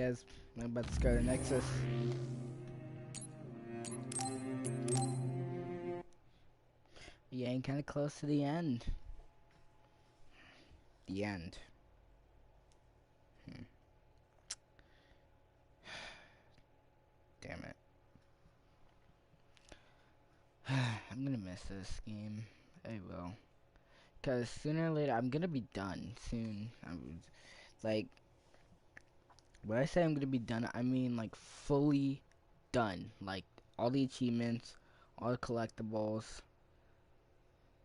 guys, I'm about to SCARLET NEXUS. Yeah, I'm kind of close to the end. The end. Damn it. I'm gonna miss this game. I will. Because sooner or later, I'm gonna be done soon. Like, when I say I'm gonna be done, I mean like fully done. Like, all the achievements, all the collectibles.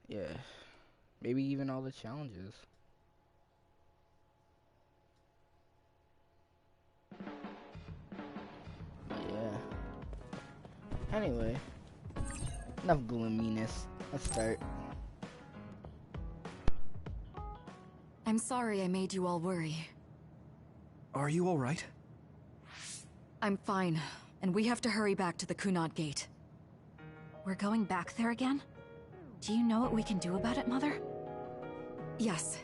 Yeah. Maybe even all the challenges. Yeah. Anyway. Enough gloominess. Let's start. I'm sorry I made you all worry. Are you alright? I'm fine, and we have to hurry back to the Kunad Gate. We're going back there again? Do you know what we can do about it, Mother? Yes.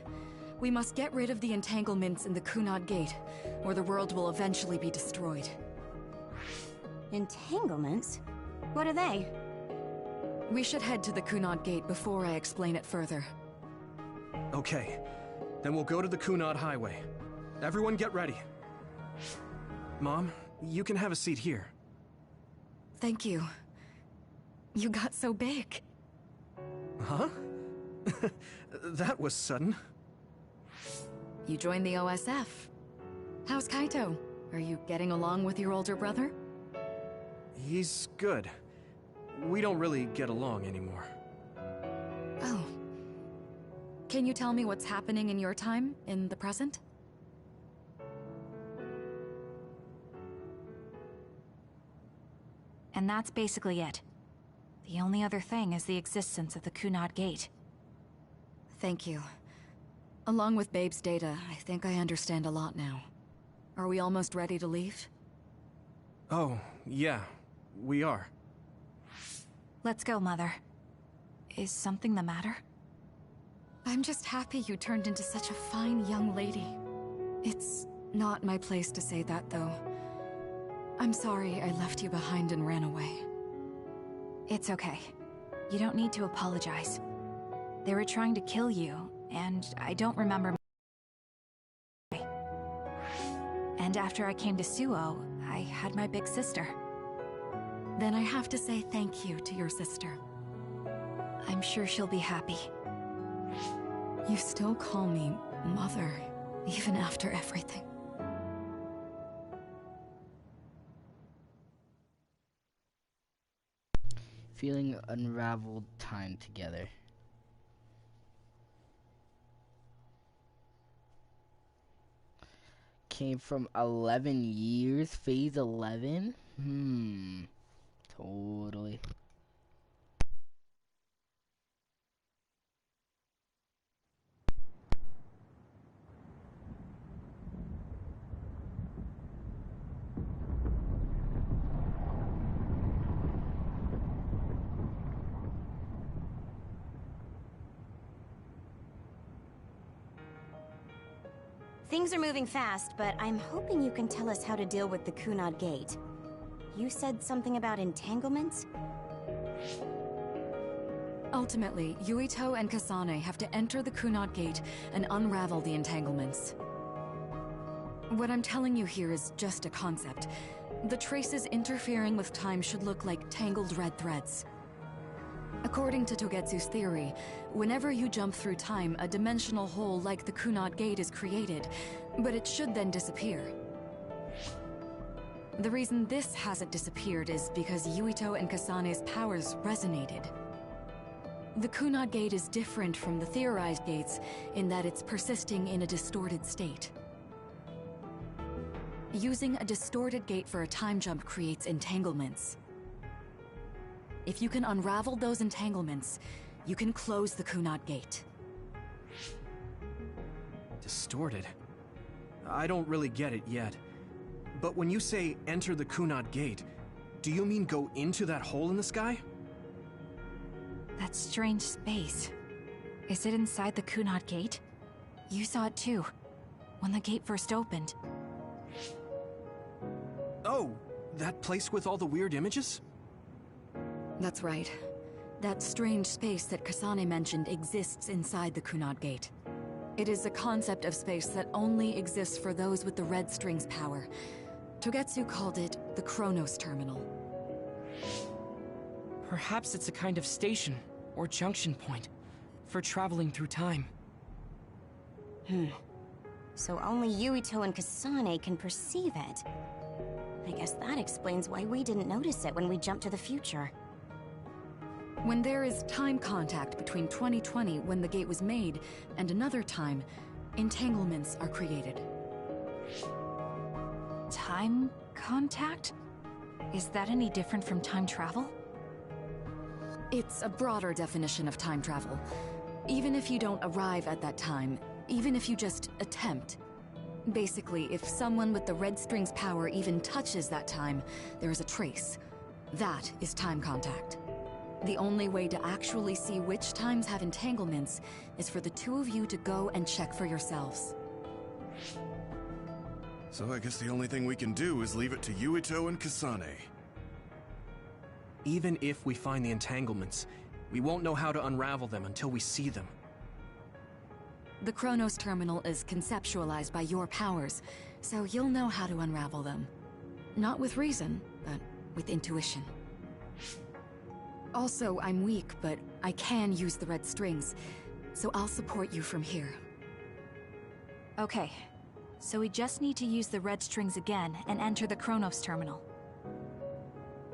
We must get rid of the entanglements in the Kunad Gate, or the world will eventually be destroyed. Entanglements? What are they? We should head to the Kunad Gate before I explain it further. Okay. Then we'll go to the Kunad Highway. Everyone get ready. Mom, you can have a seat here. Thank you. You got so big. Huh? That was sudden. You joined the OSF. How's Kaito? Are you getting along with your older brother? He's good. We don't really get along anymore. Oh. Can you tell me what's happening in your time, in the present? And that's basically it. The only other thing is the existence of the Kunad Gate. Thank you. Along with Babe's data, I think I understand a lot now. Are we almost ready to leave? Oh, yeah. We are. Let's go, Mother. Is something the matter? I'm just happy you turned into such a fine young lady. It's not my place to say that, though. I'm sorry I left you behind and ran away. It's okay. You don't need to apologize. They were trying to kill you, and I don't remember. And after I came to Suo, I had my big sister. Then I have to say thank you to your sister. I'm sure she'll be happy. You still call me Mother, even after everything. Feeling unraveled time together. Came from 11 years, phase 11? Totally. Things are moving fast, but I'm hoping you can tell us how to deal with the Kunad Gate. You said something about entanglements? Ultimately, Yuito and Kasane have to enter the Kunad Gate and unravel the entanglements. What I'm telling you here is just a concept. The traces interfering with time should look like tangled red threads. According to Togetsu's theory, whenever you jump through time, a dimensional hole like the Kunad Gate is created, but it should then disappear. The reason this hasn't disappeared is because Yuito and Kasane's powers resonated. The Kunad Gate is different from the theorized gates in that it's persisting in a distorted state. Using a distorted gate for a time jump creates entanglements. If you can unravel those entanglements, you can close the Kunad Gate. Distorted? I don't really get it yet. But when you say enter the Kunad Gate, do you mean go into that hole in the sky? That strange space. Is it inside the Kunad Gate? You saw it too, when the gate first opened. Oh, that place with all the weird images? That's right. That strange space that Kasane mentioned exists inside the Kunad Gate. It is a concept of space that only exists for those with the red string's power. Togetsu called it the Chronos Terminal. Perhaps it's a kind of station, or junction point, for traveling through time. So only Yuito and Kasane can perceive it. I guess that explains why we didn't notice it when we jumped to the future. When there is time contact between 2020, when the gate was made, and another time, entanglements are created. Time contact? Is that any different from time travel? It's a broader definition of time travel. Even if you don't arrive at that time, even if you just attempt. Basically, if someone with the red string's power even touches that time, there is a trace. That is time contact. The only way to actually see which times have entanglements is for the two of you to go and check for yourselves. So I guess the only thing we can do is leave it to Yuito and Kasane. Even if we find the entanglements, we won't know how to unravel them until we see them. The Chronos Terminal is conceptualized by your powers, so you'll know how to unravel them. Not with reason, but with intuition. Also, I'm weak, but I can use the red strings, so I'll support you from here. Okay, so we just need to use the red strings again and enter the Chronos Terminal.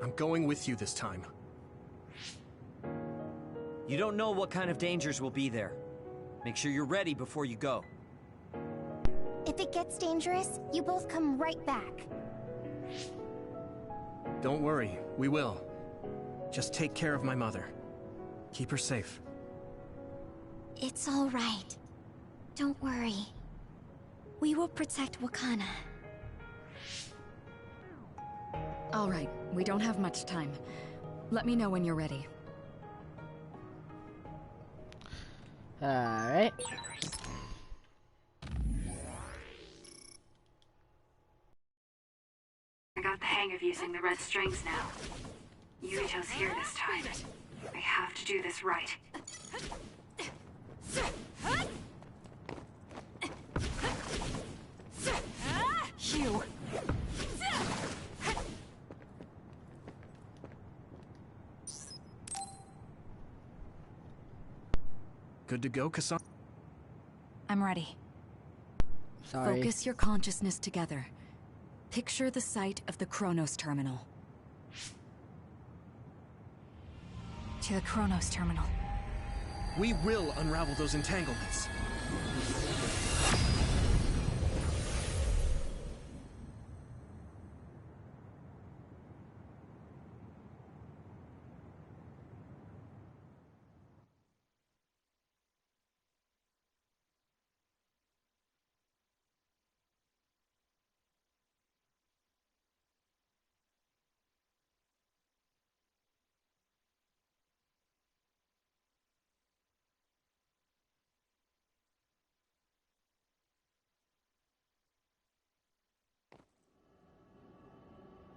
I'm going with you this time. You don't know what kind of dangers will be there. Make sure you're ready before you go. If it gets dangerous, you both come right back. Don't worry, we will. Just take care of my mother. Keep her safe. It's all right. Don't worry. We will protect Wakana. All right, we don't have much time. Let me know when you're ready. Alright. I got the hang of using the red strings now. Yuito's here this time. I have to do this right. Hugh! Good to go, Kasane? I'm ready. Sorry. Focus your consciousness together. Picture the site of the Chronos Terminal. To the Chronos Terminal. We will unravel those entanglements.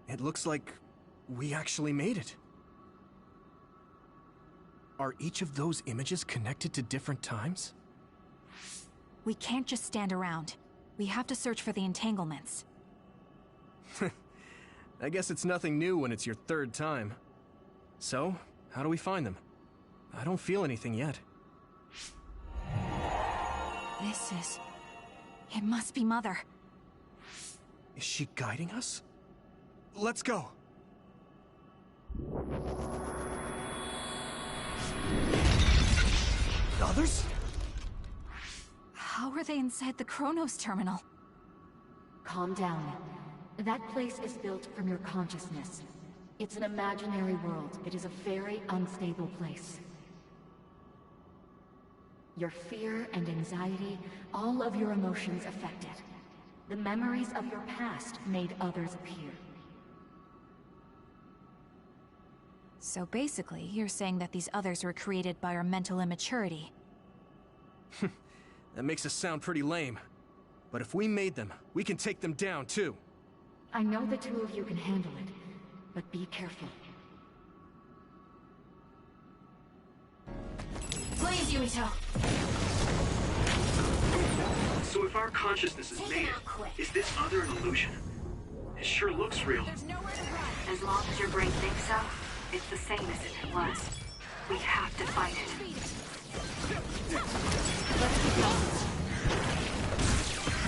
It looks like we actually made it. Are each of those images connected to different times? We can't just stand around. We have to search for the entanglements. I guess it's nothing new when it's your third time. So, how do we find them? I don't feel anything yet. It must be Mother. Is she guiding us? Let's go! Others? How are they inside the Chronos Terminal? Calm down. That place is built from your consciousness. It's an imaginary world. It is a very unstable place. Your fear and anxiety, all of your emotions affect it. The memories of your past made others appear. So basically, you're saying that these others were created by our mental immaturity. That makes us sound pretty lame. But if we made them, we can take them down too. I know the two of you can handle it, but be careful. Please, Yuito. So if our consciousness is made, is this other an illusion? It sure looks real. As long as your brain thinks so, it's the same as if it was. We have to fight it.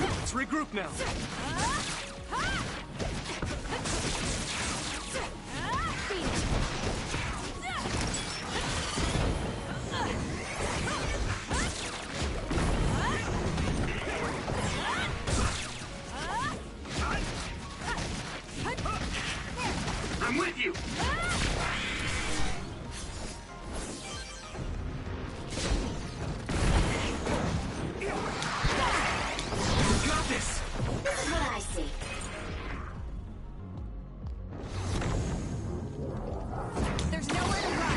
Let's regroup now. I'm with you! You got this! This is what I see. There's nowhere to run.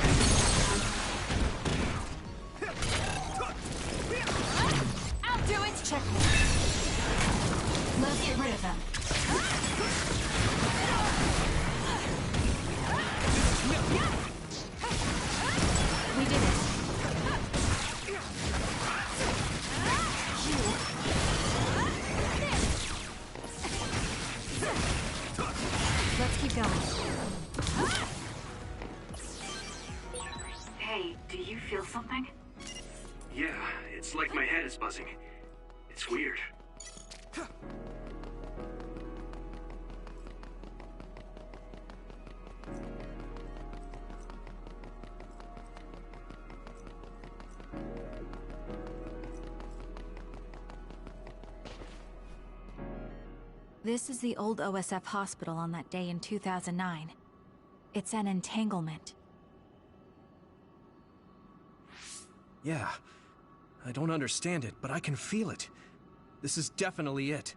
I'll do it. Check me. Let's get rid of them. We did it. Let's keep going. Hey, do you feel something? Yeah, it's like my head is buzzing. It's weird. This is the old OSF hospital on that day in 2009. It's an entanglement. Yeah. I don't understand it, but I can feel it. This is definitely it.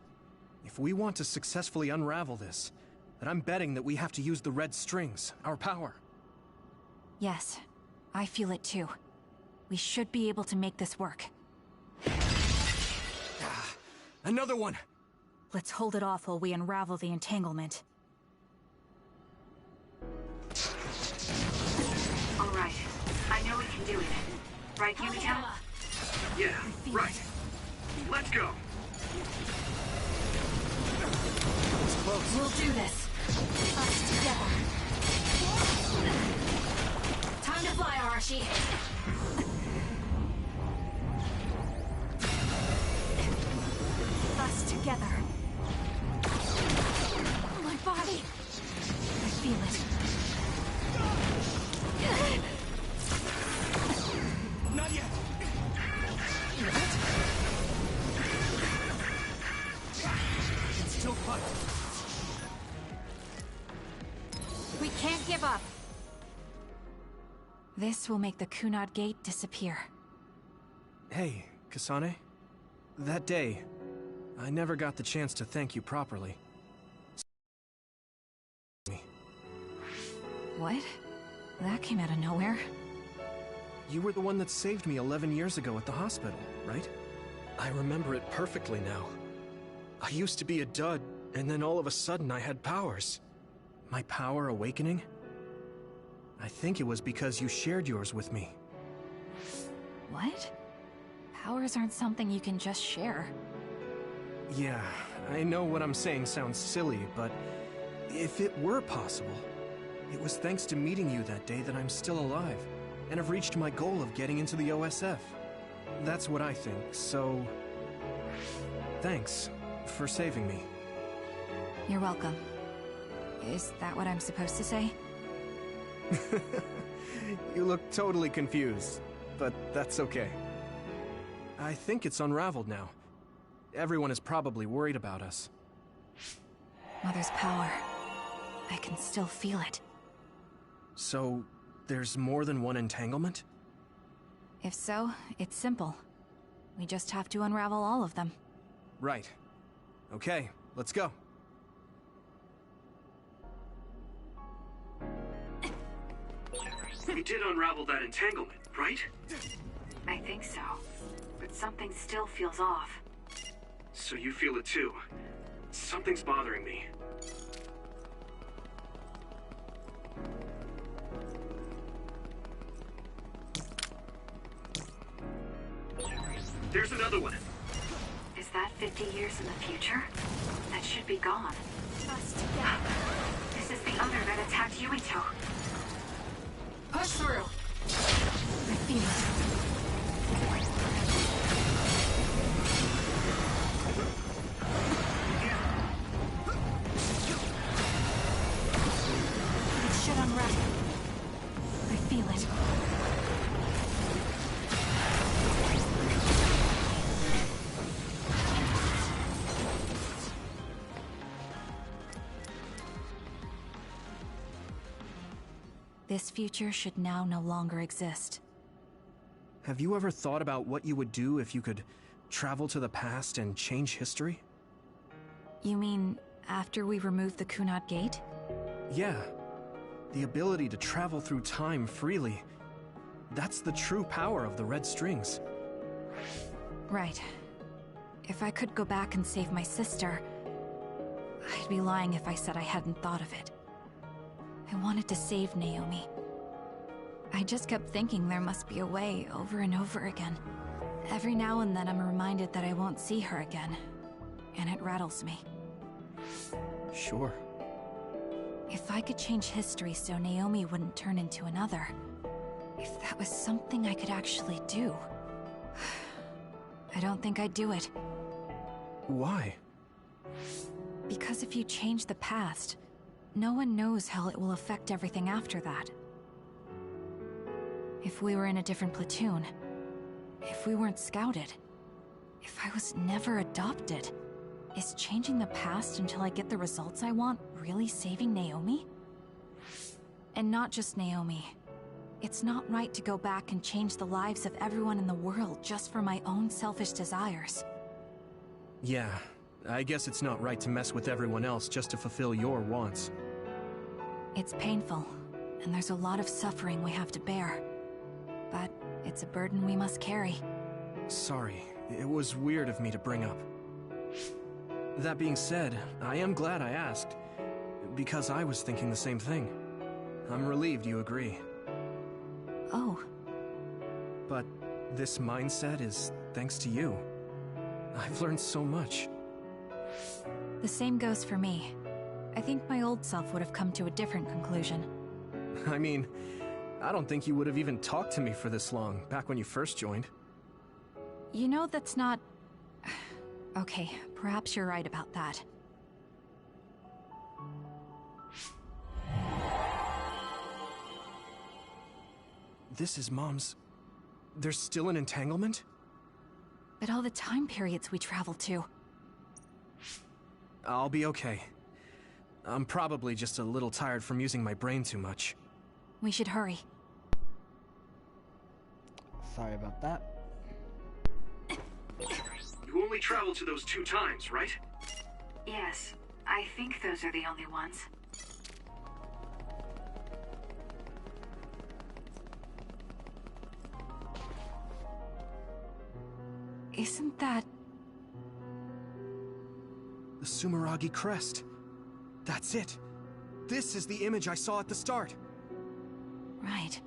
If we want to successfully unravel this, then I'm betting that we have to use the red strings, our power. Yes, I feel it too. We should be able to make this work. Another one! Let's hold it off while we unravel the entanglement. All right. I know we can do it. Right, Yuito? Yeah, right. Let's go! It's close. We'll do this. Us together. Time to fly, Arashi. Us together. My body! I feel it. Not yet! I can still fight. We can't give up. This will make the Kunad Gate disappear. Hey, Kasane. That day, I never got the chance to thank you properly. What? That came out of nowhere. You were the one that saved me 11 years ago at the hospital, right? I remember it perfectly now. I used to be a dud, and then all of a sudden I had powers. My power awakening? I think it was because you shared yours with me. What? Powers aren't something you can just share. Yeah, I know what I'm saying sounds silly, but if it were possible, it was thanks to meeting you that day that I'm still alive, and have reached my goal of getting into the OSF. That's what I think, so... thanks for saving me. You're welcome. Is that what I'm supposed to say? You look totally confused, but that's okay. I think it's unraveled now. Everyone is probably worried about us. Mother's power. I can still feel it. So, there's more than one entanglement? If so, it's simple. We just have to unravel all of them. Right. Okay, let's go. We did unravel that entanglement, right? I think so. But something still feels off. So you feel it too. Something's bothering me. There's another one. Is that 50 years in the future? That should be gone. This is the other that attacked Yuito. Push through. I feel it. It should unravel. I feel it. This future should now no longer exist. Have you ever thought about what you would do if you could travel to the past and change history? You mean after we remove the Kunad Gate? Yeah. The ability to travel through time freely. That's the true power of the red strings. Right. If I could go back and save my sister, I'd be lying if I said I hadn't thought of it. I wanted to save Naomi. I just kept thinking there must be a way over and over again. Every now and then I'm reminded that I won't see her again, and it rattles me. Sure. If I could change history so Naomi wouldn't turn into another, if that was something I could actually do, I don't think I'd do it. Why? Because if you change the past, no one knows how it will affect everything after that. If we were in a different platoon, if we weren't scouted, if I was never adopted, is changing the past until I get the results I want really saving Naomi? And not just Naomi. It's not right to go back and change the lives of everyone in the world just for my own selfish desires. Yeah, I guess it's not right to mess with everyone else just to fulfill your wants. It's painful, and there's a lot of suffering we have to bear. But it's a burden we must carry. Sorry, it was weird of me to bring up. That being said, I am glad I asked, because I was thinking the same thing. I'm relieved you agree. Oh. But this mindset is thanks to you. I've learned so much. The same goes for me. I think my old self would have come to a different conclusion. I mean, I don't think you would have even talked to me for this long, back when you first joined. You know, that's not... Okay, perhaps you're right about that. This is Mom's... There's still an entanglement? But all the time periods we travel to... I'll be okay. I'm probably just a little tired from using my brain too much. We should hurry. Sorry about that. You only traveled to those 2 times, right? Yes, I think those are the only ones. Isn't that... The Sumeragi crest. That's it. This is the image I saw at the start. Right.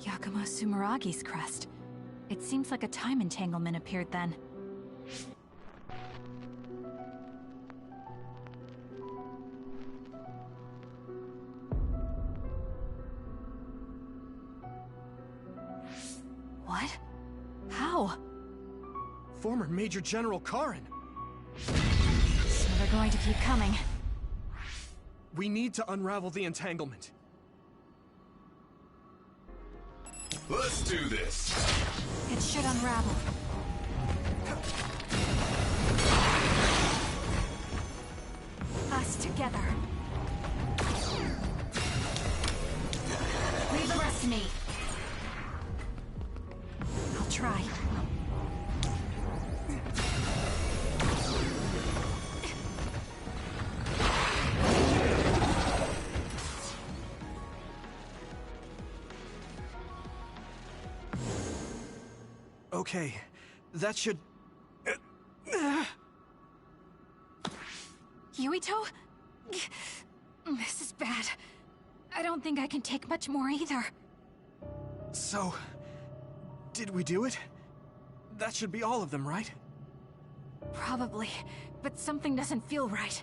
Yakumo Sumeragi's crest. It seems like a time entanglement appeared then. What? How? Former Major General Karin. So they're going to keep coming. We need to unravel the entanglement. Let's do this. It should unravel. Us together. Leave the rest to me. I'll try. Okay, that should... Yuito? This is bad. I don't think I can take much more either. So, did we do it? That should be all of them, right? Probably, but something doesn't feel right.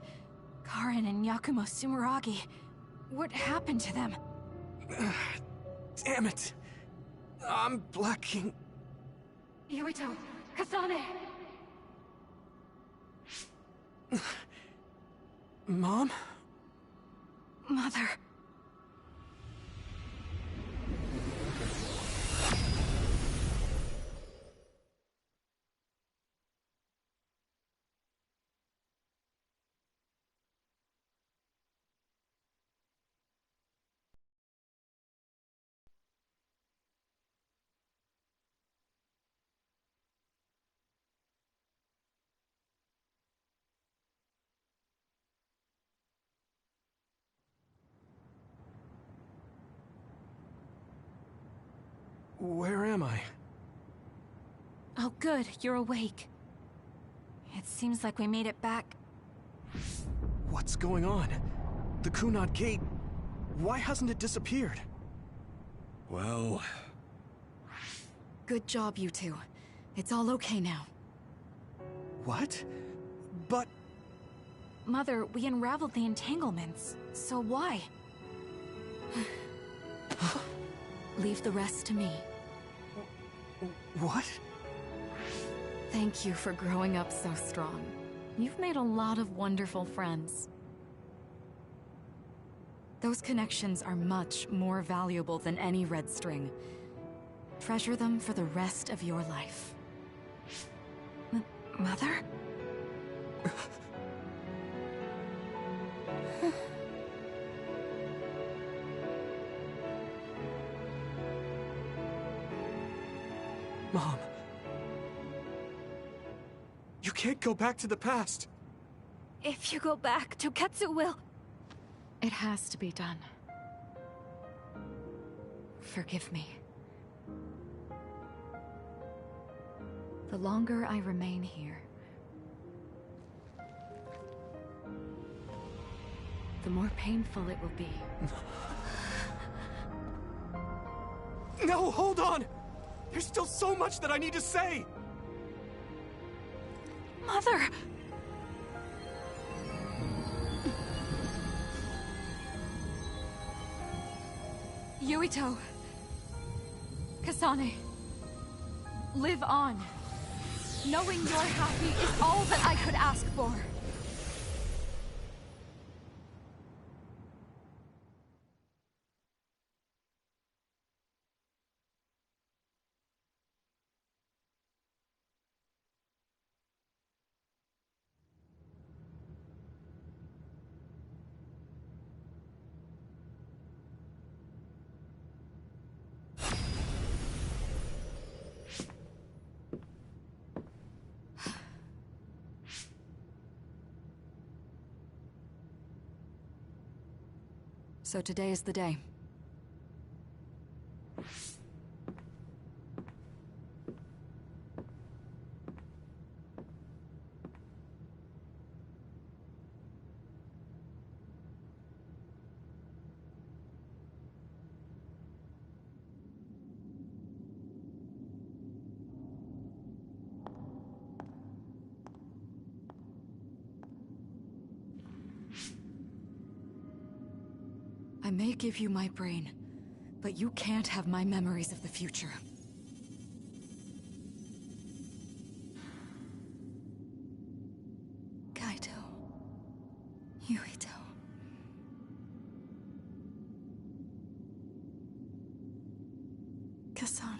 Karin and Yakumo Sumeragi. What happened to them? Damn it. I'm blacking. Yuito, Kasane! Mom? Mother. Where am I? Oh good, you're awake. It seems like we made it back. What's going on? The Kunad Gate... Why hasn't it disappeared? Well... Good job, you two. It's all okay now. What? But... Mother, we unraveled the entanglements, so why? Leave the rest to me. What? Thank you for growing up so strong. You've made a lot of wonderful friends. Those connections are much more valuable than any red string. Treasure them for the rest of your life. Mother? Mom. You can't go back to the past. If you go back, Toketsu will... It has to be done. Forgive me. The longer I remain here, the more painful it will be. No, hold on! There's still so much that I need to say! Mother! Yuito! Kasane! Live on! Knowing you're happy is all that I could ask for! So today is the day. I may give you my brain, but you can't have my memories of the future. Kaito. Yuito. Kasane.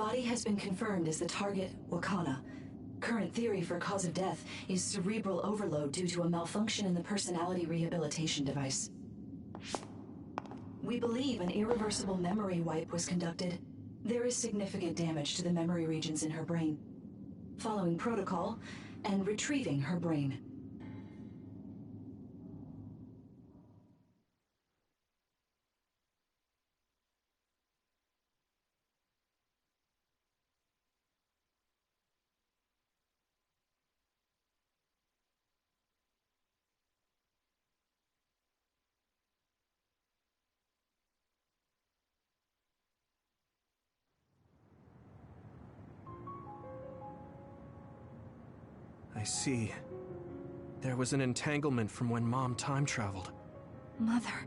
body has been confirmed as the target, Wakana. Current theory for cause of death is cerebral overload due to a malfunction in the personality rehabilitation device. We believe an irreversible memory wipe was conducted. There is significant damage to the memory regions in her brain. Following protocol and retrieving her brain. I see. There was an entanglement from when Mom time traveled. Mother.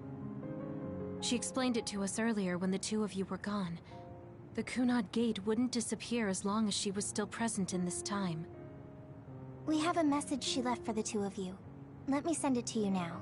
She explained it to us earlier when the two of you were gone. The Kunad Gate wouldn't disappear as long as she was still present in this time. We have a message she left for the two of you. Let me send it to you now.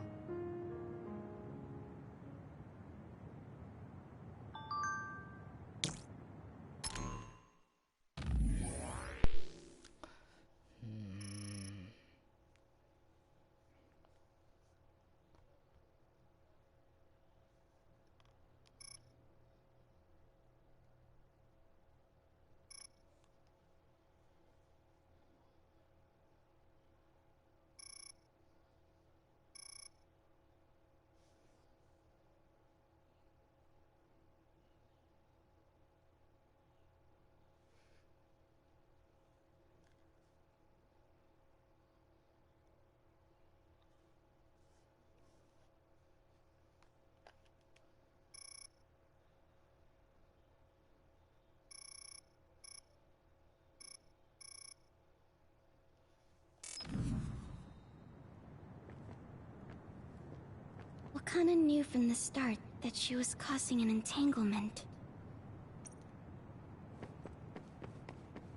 Wakana knew from the start that she was causing an entanglement.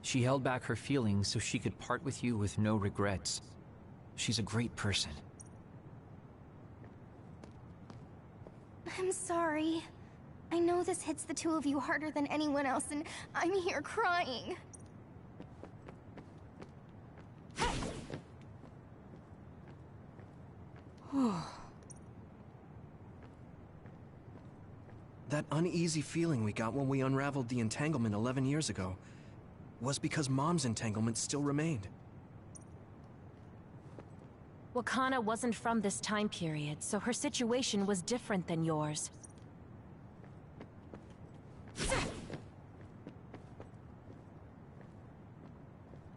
She held back her feelings so she could part with you with no regrets. She's a great person. I'm sorry. I know this hits the two of you harder than anyone else, and I'm here crying. That uneasy feeling we got when we unraveled the entanglement 11 years ago was because Mom's entanglement still remained. Wakana wasn't from this time period, so her situation was different than yours.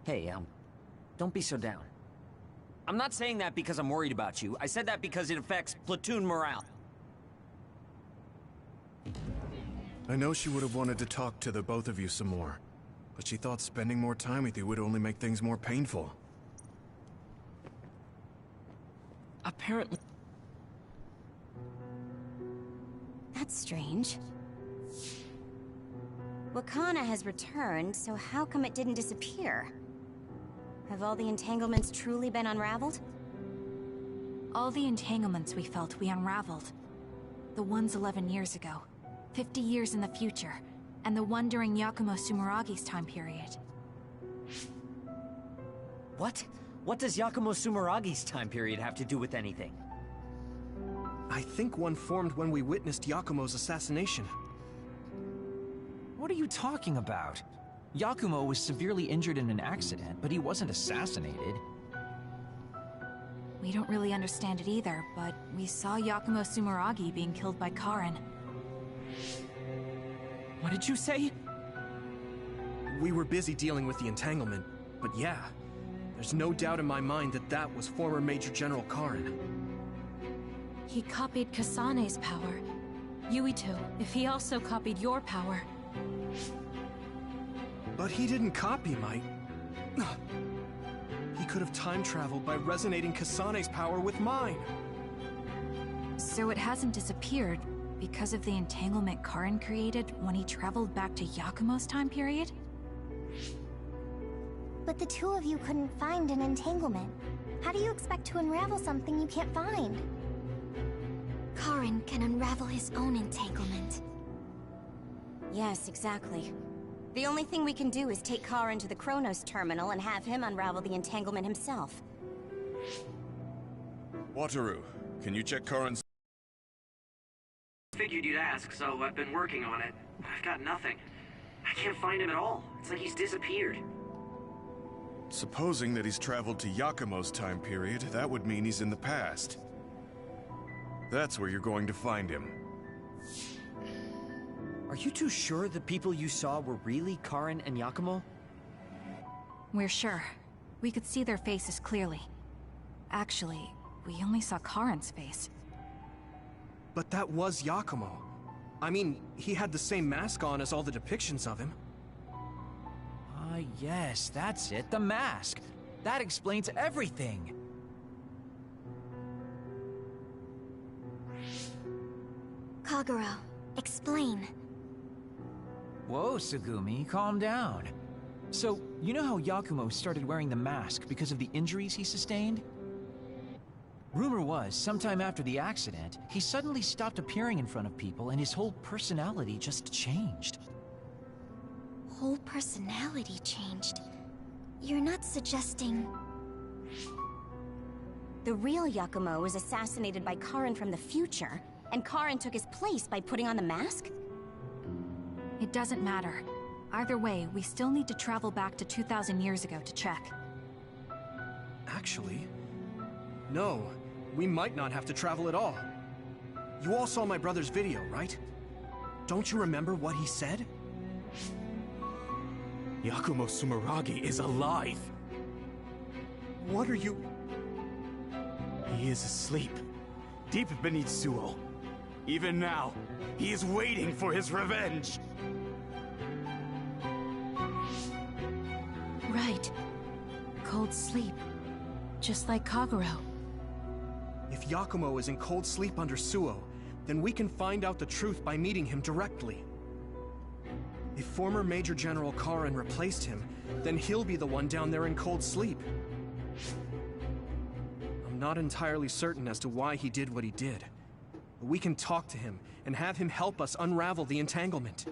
Hey, don't be so down. I'm not saying that because I'm worried about you. I said that because it affects platoon morale. I know she would have wanted to talk to the both of you some more, but she thought spending more time with you would only make things more painful. Apparently... That's strange. Wakana has returned, so how come it didn't disappear? Have all the entanglements truly been unraveled? All the entanglements we felt, we unraveled. The ones 11 years ago, 50 years in the future, and the one during Yakumo Sumeragi's time period. What? What does Yakumo Sumeragi's time period have to do with anything? I think one formed when we witnessed Yakumo's assassination. What are you talking about? Yakumo was severely injured in an accident, but he wasn't assassinated. We don't really understand it either, but we saw Yakumo Sumeragi being killed by Karin. What did you say? We were busy dealing with the entanglement, but yeah, there's no doubt in my mind that that was former Major General Karin. He copied Kasane's power. Yuito, if he also copied your power. But he didn't copy my... He could have time-traveled by resonating Kasane's power with mine. So it hasn't disappeared because of the entanglement Karin created when he traveled back to Yakumo's time period? But the two of you couldn't find an entanglement. How do you expect to unravel something you can't find? Karin can unravel his own entanglement. Yes, exactly. The only thing we can do is take Karin to the Chronos terminal and have him unravel the entanglement himself. Wataru, can you check Karin's... Figured you'd ask, so I've been working on it. I've got nothing. I can't find him at all. It's like he's disappeared. Supposing that he's traveled to Yakumo's time period, that would mean he's in the past. That's where you're going to find him. Are you too sure the people you saw were really Karin and Yakumo? We're sure. We could see their faces clearly. Actually, we only saw Karin's face. But that was Yakumo. I mean, he had the same mask on as all the depictions of him. Ah, yes, that's it, the mask. That explains everything. Kagero, explain. Whoa, Tsugumi, calm down. So, you know how Yakumo started wearing the mask because of the injuries he sustained? Rumor was, sometime after the accident, he suddenly stopped appearing in front of people and his whole personality just changed. Whole personality changed? You're not suggesting... The real Yakumo was assassinated by Karin from the future, and Karin took his place by putting on the mask? It doesn't matter. Either way, we still need to travel back to 2,000 years ago to check. Actually, no. We might not have to travel at all. You all saw my brother's video, right? Don't you remember what he said? Yakumo Sumeragi is alive! What are you... He is asleep, deep beneath Suo. Even now, he is waiting for his revenge! Right. Cold sleep. Just like Kagero. If Yakumo is in cold sleep under Suo, then we can find out the truth by meeting him directly. If former Major General Karin replaced him, then he'll be the one down there in cold sleep. I'm not entirely certain as to why he did what he did. But we can talk to him and have him help us unravel the entanglement.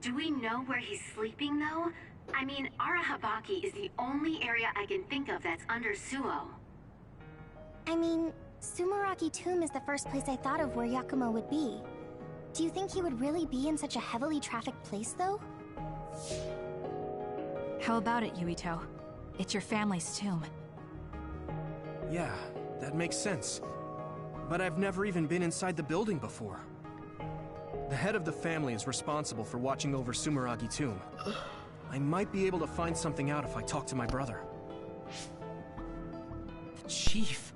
Do we know where he's sleeping, though? I mean, Arahabaki is the only area I can think of that's under Suo. I mean, Sumeragi Tomb is the first place I thought of where Yakumo would be. Do you think he would really be in such a heavily trafficked place, though? How about it, Yuito? It's your family's tomb. Yeah, that makes sense. But I've never even been inside the building before. The head of the family is responsible for watching over Sumeragi Tomb. I might be able to find something out if I talk to my brother. The Chief?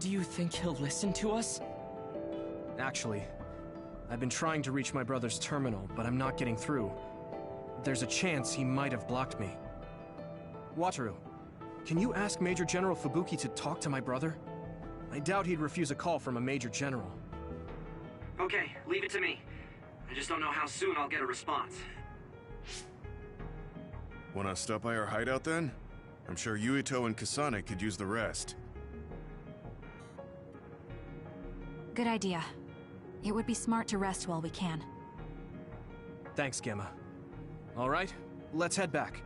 Do you think he'll listen to us? Actually, I've been trying to reach my brother's terminal, but I'm not getting through. There's a chance he might have blocked me. Wataru, can you ask Major General Fubuki to talk to my brother? I doubt he'd refuse a call from a Major General. Okay, leave it to me. I just don't know how soon I'll get a response. Wanna stop by our hideout then? I'm sure Yuito and Kasane could use the rest. Good idea. It would be smart to rest while we can. Thanks, Gemma. All right, let's head back.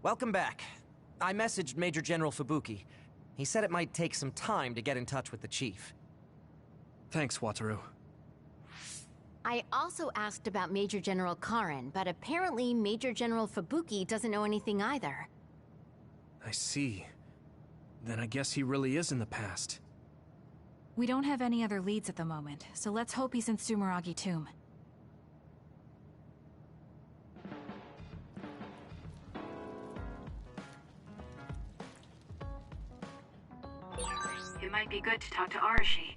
Welcome back. I messaged Major General Fubuki. He said it might take some time to get in touch with the Chief. Thanks, Wataru. I also asked about Major General Karin, but apparently Major General Fubuki doesn't know anything either. I see. Then I guess he really is in the past. We don't have any other leads at the moment, so let's hope he's in Sumeragi Tomb. It might be good to talk to Arashi.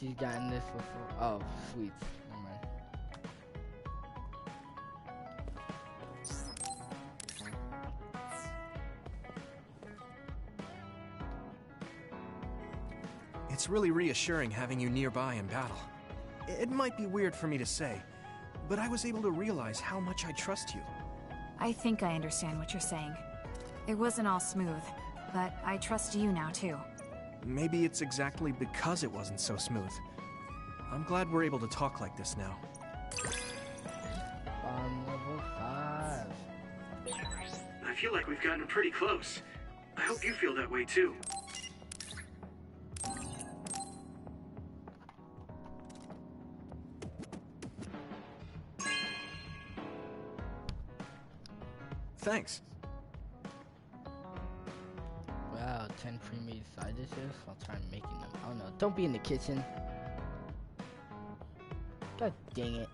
she's gotten this before. Oh, sweets. Never mind. It's really reassuring having you nearby in battle. It might be weird for me to say, but I was able to realize how much I trust you. I think I understand what you're saying. It wasn't all smooth, but I trust you now too. Maybe it's exactly because it wasn't so smooth. I'm glad we're able to talk like this now. Level 5. I feel like we've gotten pretty close. I hope you feel that way too. Thanks. Wow, 10 pre-made side dishes. I'll try making them. Oh no, don't be in the kitchen. God dang it.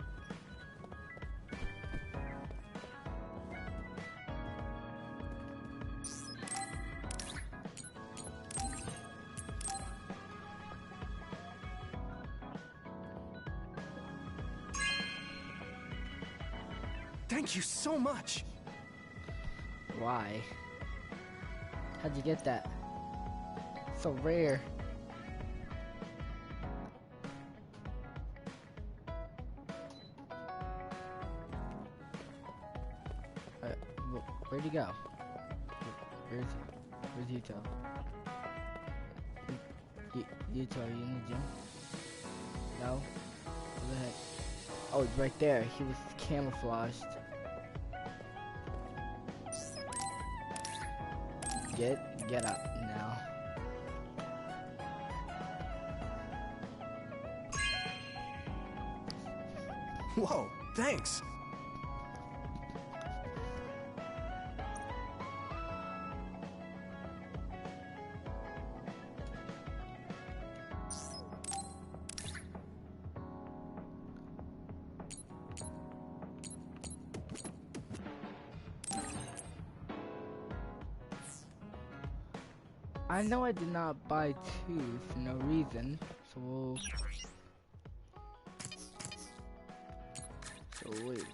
Thank you so much. Why? How'd you get that? So rare. Where'd he go? Where's Yuto? Yuto, are you in the gym? No? Where the heck? Oh, it's right there. He was camouflaged. Get up now. Whoa, thanks. I know I did not buy 2 for no reason, so we'll... So wait.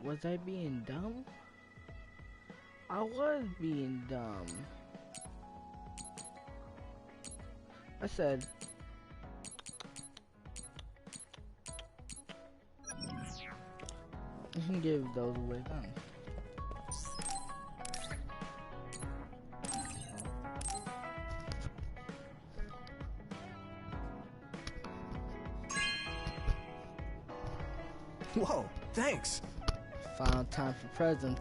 Was I being dumb? I was being dumb. I said, you can give those away then. Whoa, thanks. Final time for presents.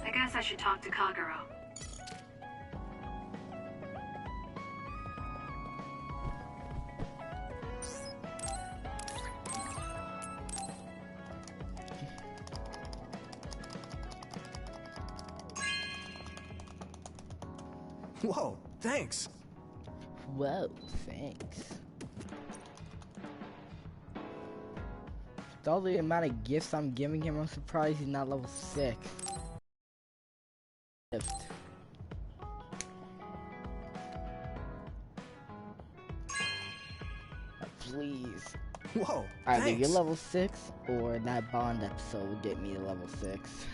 I guess I should talk to Kagero. Whoa, thanks. Whoa, thanks. With all the amount of gifts I'm giving him, I'm surprised he's not level 6. Please. Whoa, either thanks. you're level 6 or that bond episode will get me to level 6.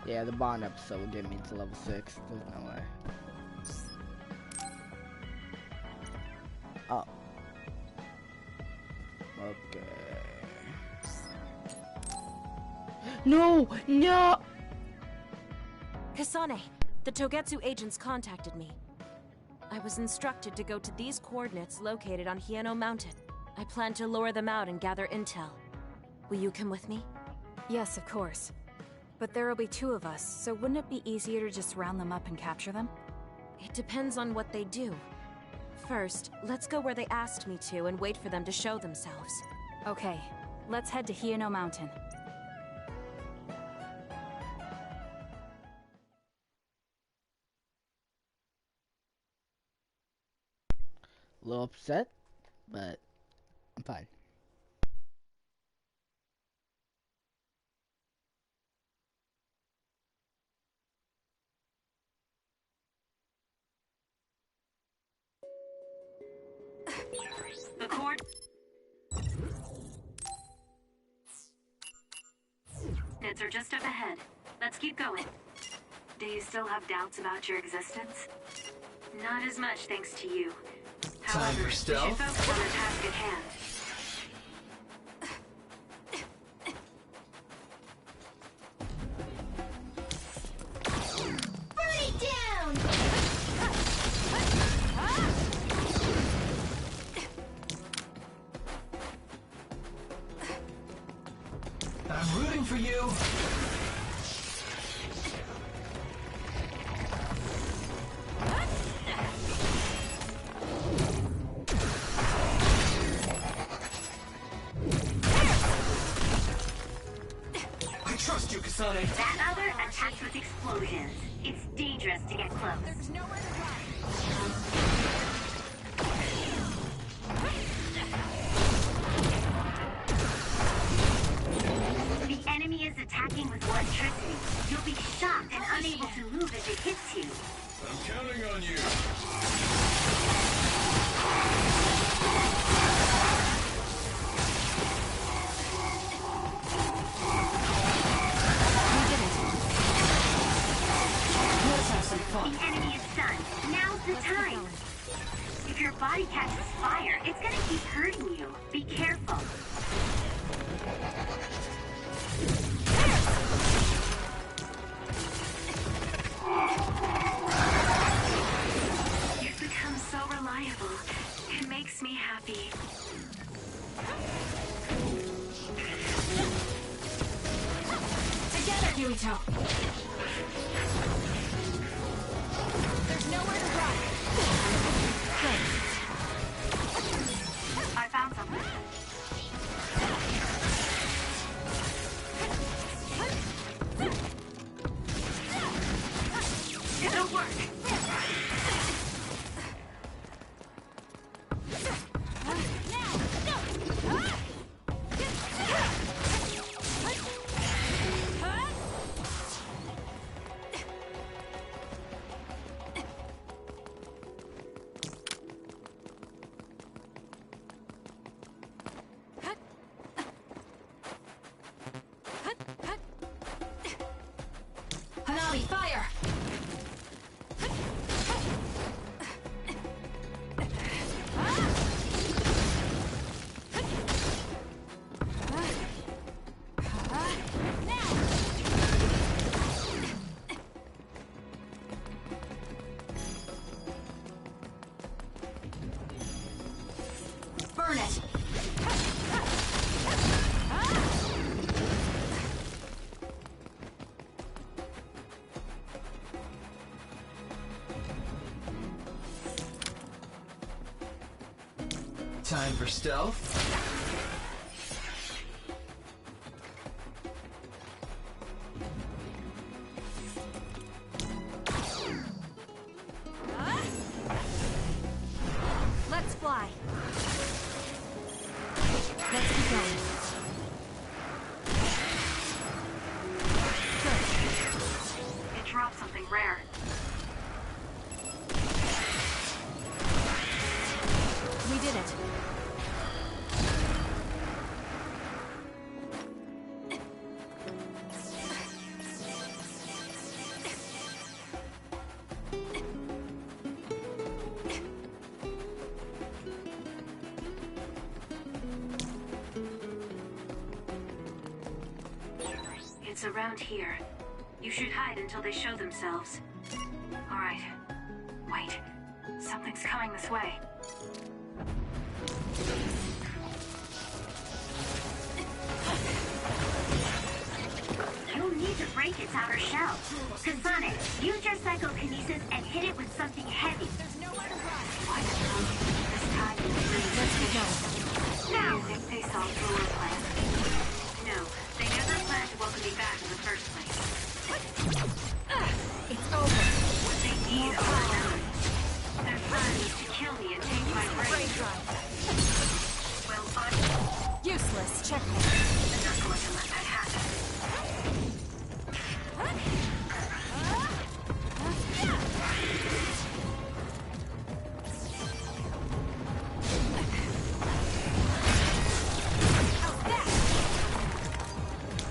Yeah, the bond episode will get me to level 6. There's no way. Oh. Okay. No! No! Kasane, the Togetsu agents contacted me. I was instructed to go to these coordinates located on Hieno Mountain. I plan to lure them out and gather intel. Will you come with me? Yes, of course. But there will be 2 of us, so wouldn't it be easier to just round them up and capture them? It depends on what they do. First, let's go where they asked me to and wait for them to show themselves. Okay, let's head to Hieno Mountain. A little upset, but I'm fine. The coordinates are just up ahead. Let's keep going. Do you still have doubts about your existence? Not as much thanks to you. Time for stealth? We should focus on the task at hand. Burn it down! I'm rooting for you. I trust you, Kasane. That other attacks with explosions. It's dangerous to get close. There's nowhere to run. The enemy is attacking with electricity. You'll be shocked and unable to move if it hits you. I'm counting on you. The enemy is stunned. Now's the time. If your body catches fire, it's gonna keep hurting you. Be careful. You've become so reliable. It makes me happy. Together, Yuito! There's nowhere to run! Good. I found something. It'll work. Hanami, fire! Burn it! Time for stealth? Let's fly. Let's keep going. It dropped something rare. We did it. It's around here. You should hide until they show themselves. All right. Wait. Something's coming this way. You'll need to break its outer shell. Kasane, use your psychokinesis and hit it with something heavy. There's nowhere to run. What? This time, let's get going. Now, if they saw through Checkmate. I'm not going to let that happen.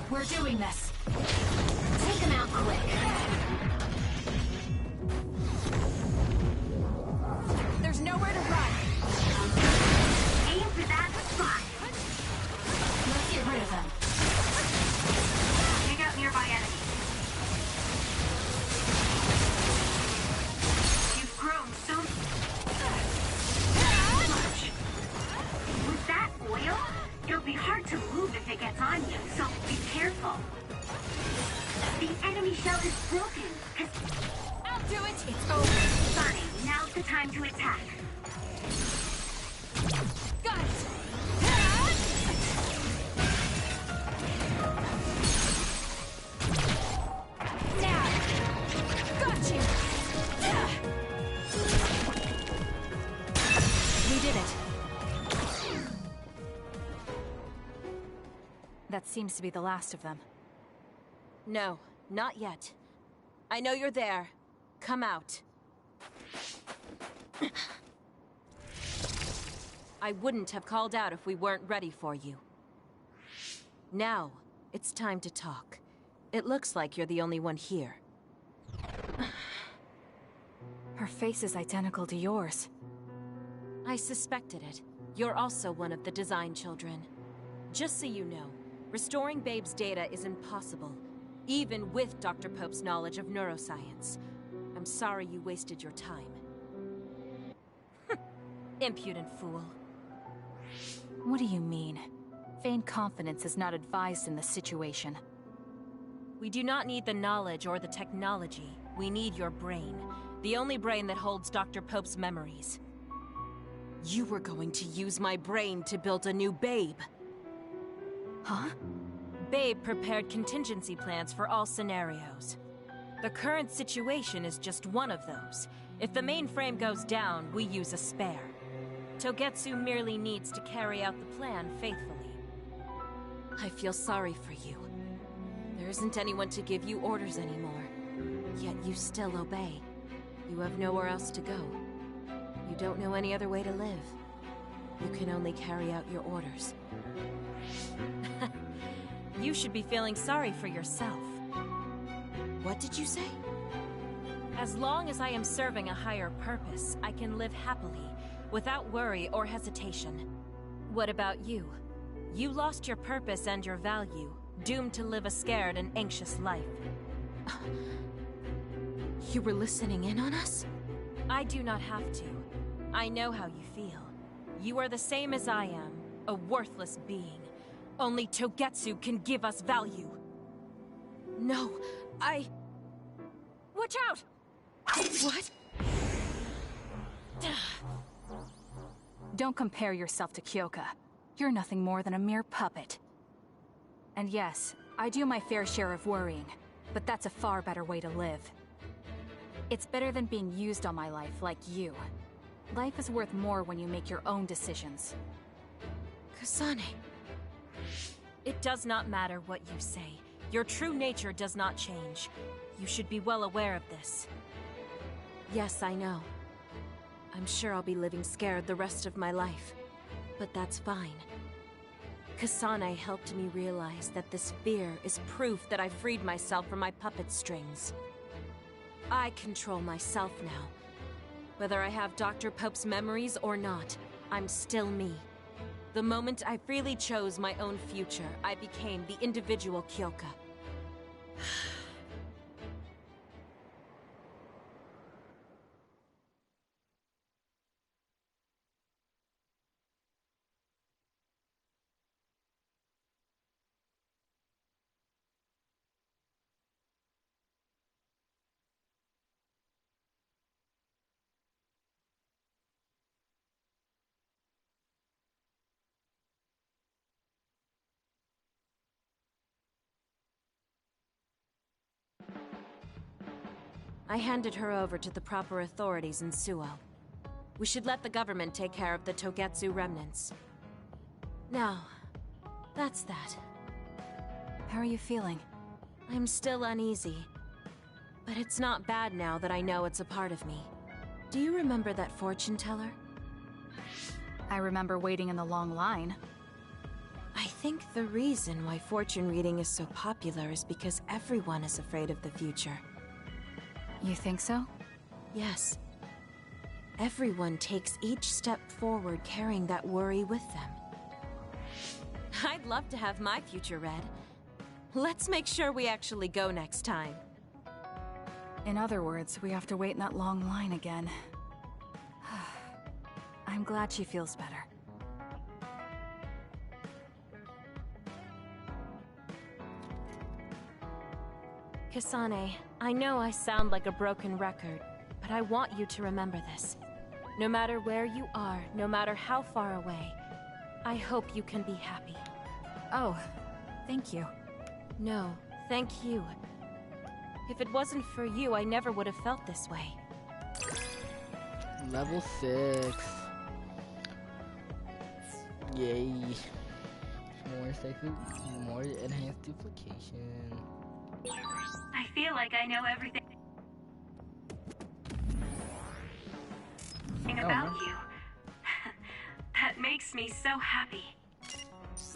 We're doing this. Take him out quick. There's nowhere to run. Aim for that spot. Let's get rid of them. Take out nearby enemies. You've grown so much. With that oil, it'll be hard to move if it gets on you, so be careful. The enemy shell is broken. I'll do it. It's over. Fine, now's the time to attack. Got it. Now. Got you. We did it. That seems to be the last of them. No, not yet. I know you're there. Come out. I wouldn't have called out if we weren't ready for you. Now, it's time to talk. It looks like you're the only one here. Her face is identical to yours. I suspected it. You're also one of the design children. Just so you know, restoring Babe's data is impossible, even with Dr. Pope's knowledge of neuroscience. I'm sorry you wasted your time. Impudent fool. What do you mean? Feigned confidence is not advised in this situation. We do not need the knowledge or the technology. We need your brain. The only brain that holds Dr. Pope's memories. You were going to use my brain to build a new Babe. Huh? Babe prepared contingency plans for all scenarios. The current situation is just one of those. If the mainframe goes down, we use a spare. Togetsu merely needs to carry out the plan faithfully. I feel sorry for you. There isn't anyone to give you orders anymore. Yet you still obey. You have nowhere else to go. You don't know any other way to live. You can only carry out your orders. You should be feeling sorry for yourself. What did you say? As long as I am serving a higher purpose, I can live happily, without worry or hesitation. What about you? You lost your purpose and your value, doomed to live a scared and anxious life. You were listening in on us? I do not have to. I know how you feel. You are the same as I am, a worthless being. Only Togetsu can give us value. No, Watch out! What? Don't compare yourself to Kyoka. You're nothing more than a mere puppet. And yes, I do my fair share of worrying, but that's a far better way to live. It's better than being used on my life like you. Life is worth more when you make your own decisions. Kasane. It does not matter what you say. Your true nature does not change. You should be well aware of this. Yes, I know. I'm sure I'll be living scared the rest of my life. But that's fine. Kasane helped me realize that this fear is proof that I freed myself from my puppet strings. I control myself now. Whether I have Dr. Pope's memories or not, I'm still me. The moment I freely chose my own future, I became the individual Kyoka. I handed her over to the proper authorities in Suo. We should let the government take care of the Togetsu remnants. Now, That's that. How are you feeling? I'm still uneasy. But it's not bad now that I know it's a part of me. Do you remember that fortune teller? I remember waiting in the long line. I think the reason why fortune reading is so popular is because everyone is afraid of the future. You think so? Yes. Everyone takes each step forward carrying that worry with them. I'd love to have my future read. Let's make sure we actually go next time. In other words, we have to wait in that long line again. I'm glad she feels better. Kasane, I know I sound like a broken record, but I want you to remember this. No matter where you are, no matter how far away, I hope you can be happy. Oh, thank you. No, thank you. If it wasn't for you, I never would have felt this way. Level 6. Yay. More enhanced duplication. I feel like I know everything about you. That makes me so happy.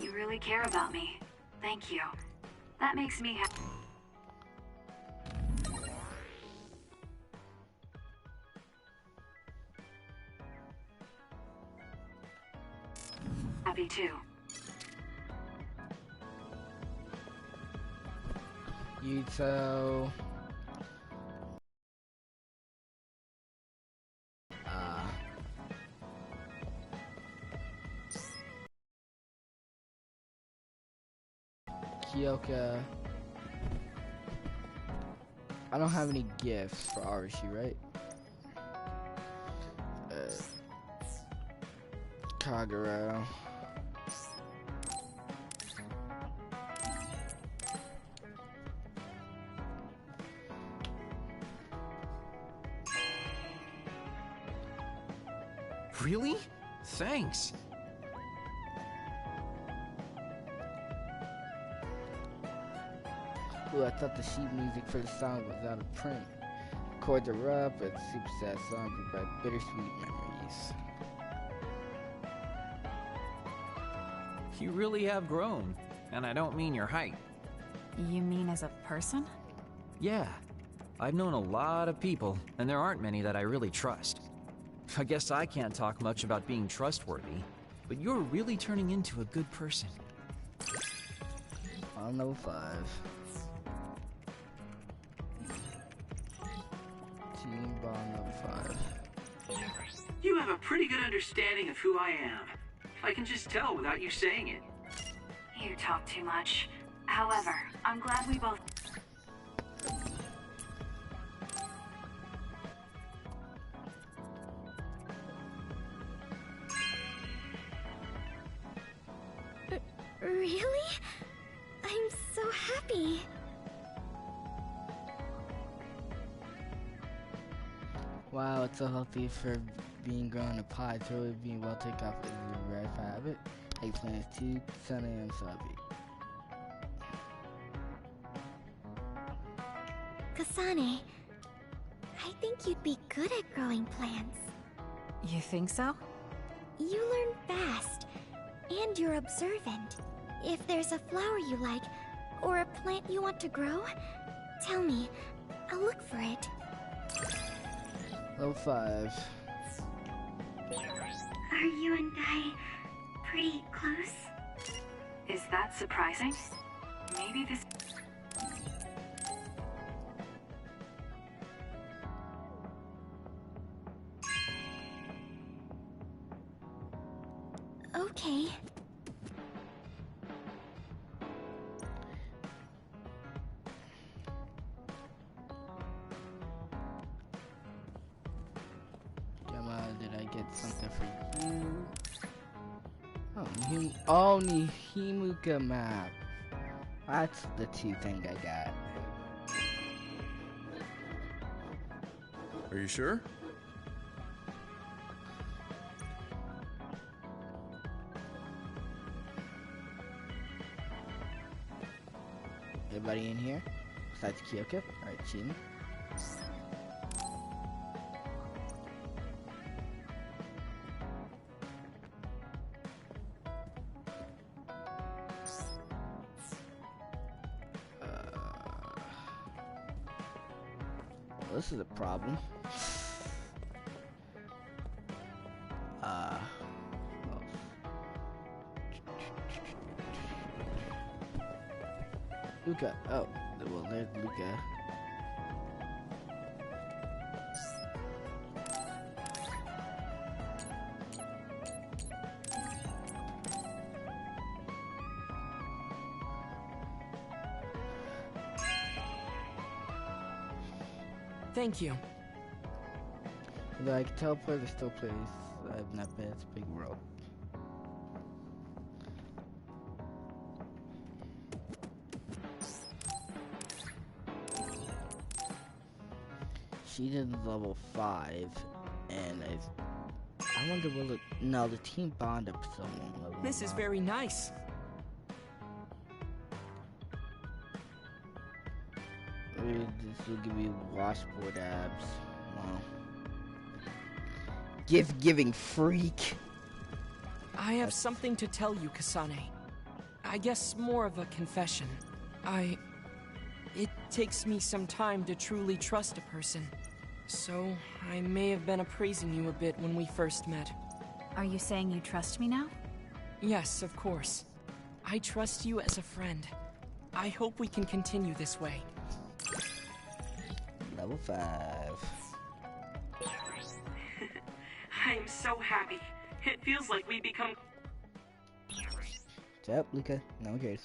You really care about me. Thank you. That makes me happy. Happy too. Yuto. Kyoka. I don't have any gifts for Arashi, right? Kagura. Really? Thanks. Ooh, I thought the sheet music for the song was out of print. Chords are rough, but super sad song bring back bittersweet memories. You really have grown, and I don't mean your height. You mean as a person? Yeah. I've known a lot of people, and there aren't many that I really trust. I guess I can't talk much about being trustworthy, but you're really turning into a good person. On level 5. Team Bond level 5. You have a pretty good understanding of who I am. I can just tell without you saying it. You talk too much. However, I'm glad we both... Really? I'm so happy. Wow, it's so healthy for being grown a pie. Totally being well taken off is a rare habit. Eggplant is 2, Kasane and Sabi. Kasane, I think you'd be good at growing plants. You think so? You learn fast, and you're observant. If there's a flower you like, or a plant you want to grow, tell me. I'll look for it. Level 5. Are you and I pretty close? Is that surprising? Maybe this... Okay. Gemma, did I get something for you? Oh, Nihimuka map. That's the 2 thing I got. Are you sure? everybody in here besides Kyoko. Alright, cheating. This is a problem. Luca. Oh, well, there's Luca. Thank you. Although I can teleport to still place. I've not been. It's a big world. She did level 5, and I wonder will it. No, the team bond episode won't level. This is very nice. This will give you washboard abs. Wow. Gift-giving freak. I have something to tell you, Kasane. I guess more of a confession. It takes me some time to truly trust a person. So, I may have been appraising you a bit when we first met. Are you saying you trust me now? Yes, of course. I trust you as a friend. I hope we can continue this way. Level 5. I am so happy. It feels like we become... What's up, Luca? No one cares.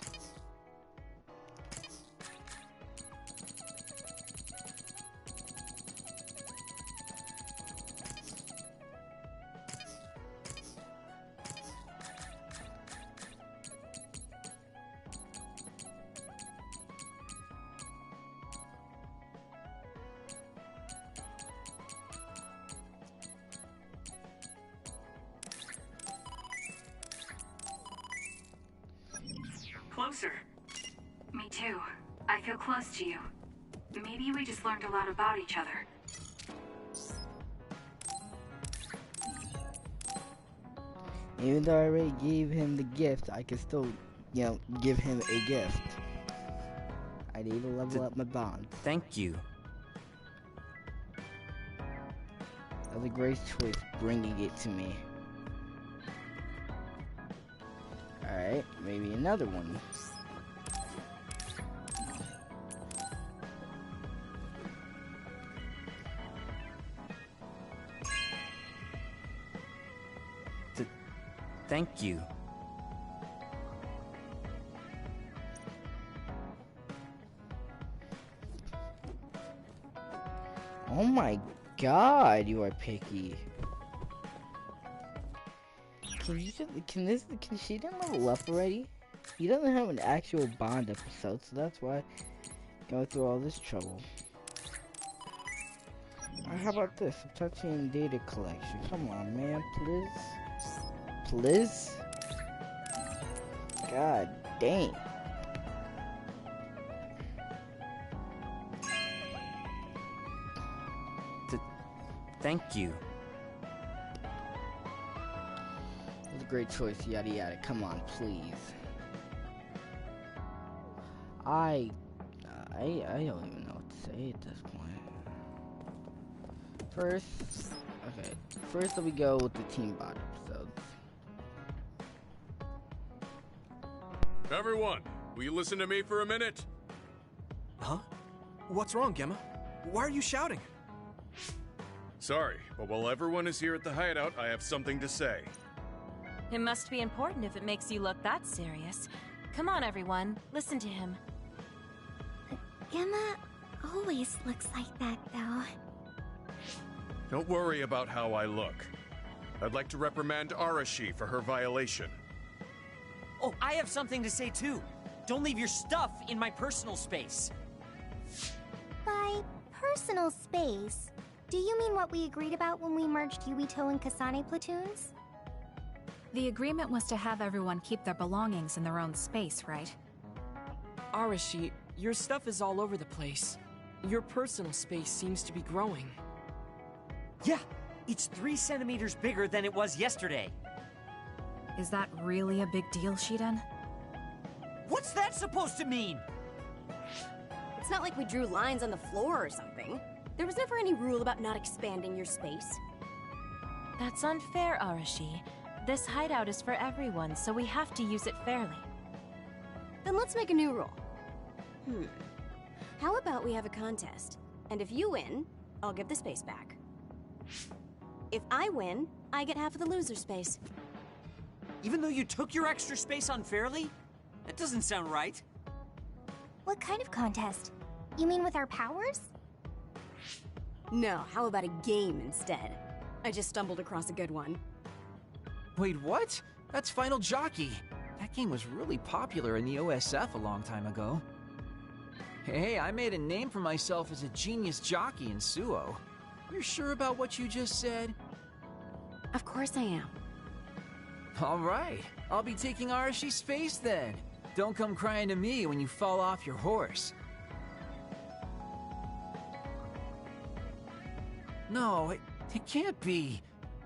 Closer. Me too. I feel close to you. Maybe we just learned a lot about each other. Even though I already gave him the gift, I can still, give him a gift. I need to level up my bond. Thank you. That was a great choice bringing it to me. Alright, maybe another one. Thank you. Oh my god, you are picky. Can she didn't level up already? He doesn't have an actual bond episode, so that's why going through all this trouble. How about this? Touching data collection. Come on, man, please. Please? God dang. Thank you. It was a great choice, yada yada. Come on, please. I don't even know what to say at this point. First let me go with the team bot episodes. Everyone, will you listen to me for a minute? Huh? What's wrong, Gemma? Why are you shouting? Sorry, but while everyone is here at the hideout, I have something to say. It must be important if it makes you look that serious. Come on, everyone. Listen to him. Gemma always looks like that, though. Don't worry about how I look. I'd like to reprimand Arashi for her violation. Oh, I have something to say too. Don't leave your stuff in my personal space. By personal space, do you mean what we agreed about when we merged Yuito and Kasane platoons? The agreement was to have everyone keep their belongings in their own space, right? Arashi, Your stuff is all over the place. Your personal space seems to be growing. Yeah, it's 3 centimeters bigger than it was yesterday. Is that really a big deal, Shiden? What's that supposed to mean? It's not like we drew lines on the floor or something. There was never any rule about not expanding your space. That's unfair, Arashi. This hideout is for everyone, so we have to use it fairly. Then let's make a new rule. How about we have a contest? And if you win, I'll give the space back. If I win, I get half of the loser space. Even though you took your extra space unfairly? That doesn't sound right. What kind of contest? You mean with our powers? No, how about a game instead? I just stumbled across a good one. Wait, what? That's Final Jockey. That game was really popular in the OSF a long time ago. Hey, I made a name for myself as a genius jockey in Suo. You're sure about what you just said? Of course I am. All right, I'll be taking Arashi's space then. Don't come crying to me when you fall off your horse. No, it can't be.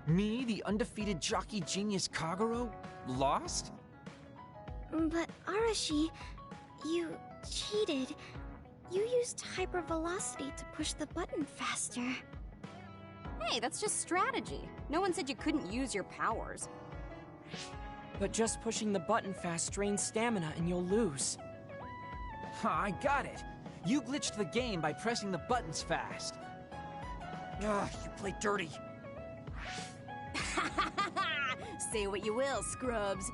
Me, the undefeated jockey genius Kagero, lost? But Arashi, you cheated. You used hypervelocity to push the button faster. Hey, that's just strategy. No one said you couldn't use your powers. But just pushing the button fast drains stamina and you'll lose. I got it. You glitched the game by pressing the buttons fast. Ugh, you play dirty. Say what you will, scrubs.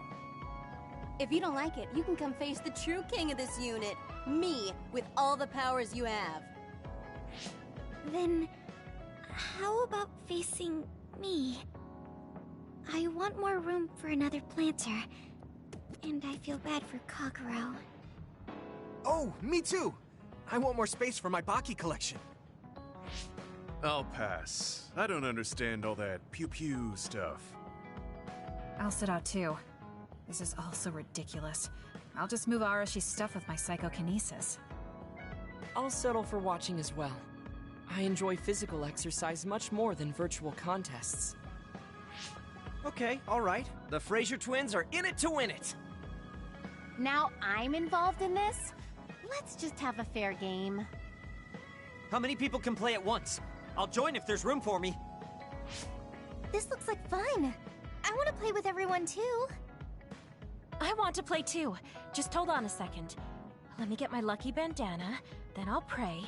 If you don't like it, you can come face the true king of this unit. Me, with all the powers you have. Then, how about facing me? I want more room for another planter. And I feel bad for Kagero. Oh, me too! I want more space for my Baki collection. I'll pass. I don't understand all that pew-pew stuff. I'll sit out too. This is all so ridiculous. I'll just move Arashi's stuff with my psychokinesis. I'll settle for watching as well. I enjoy physical exercise much more than virtual contests. Okay, alright. The Fraser twins are in it to win it! Now I'm involved in this? Let's just have a fair game. How many people can play at once? I'll join if there's room for me. This looks like fun. I want to play with everyone too. I want to play too. Just hold on a second. Let me get my lucky bandana, then I'll pray.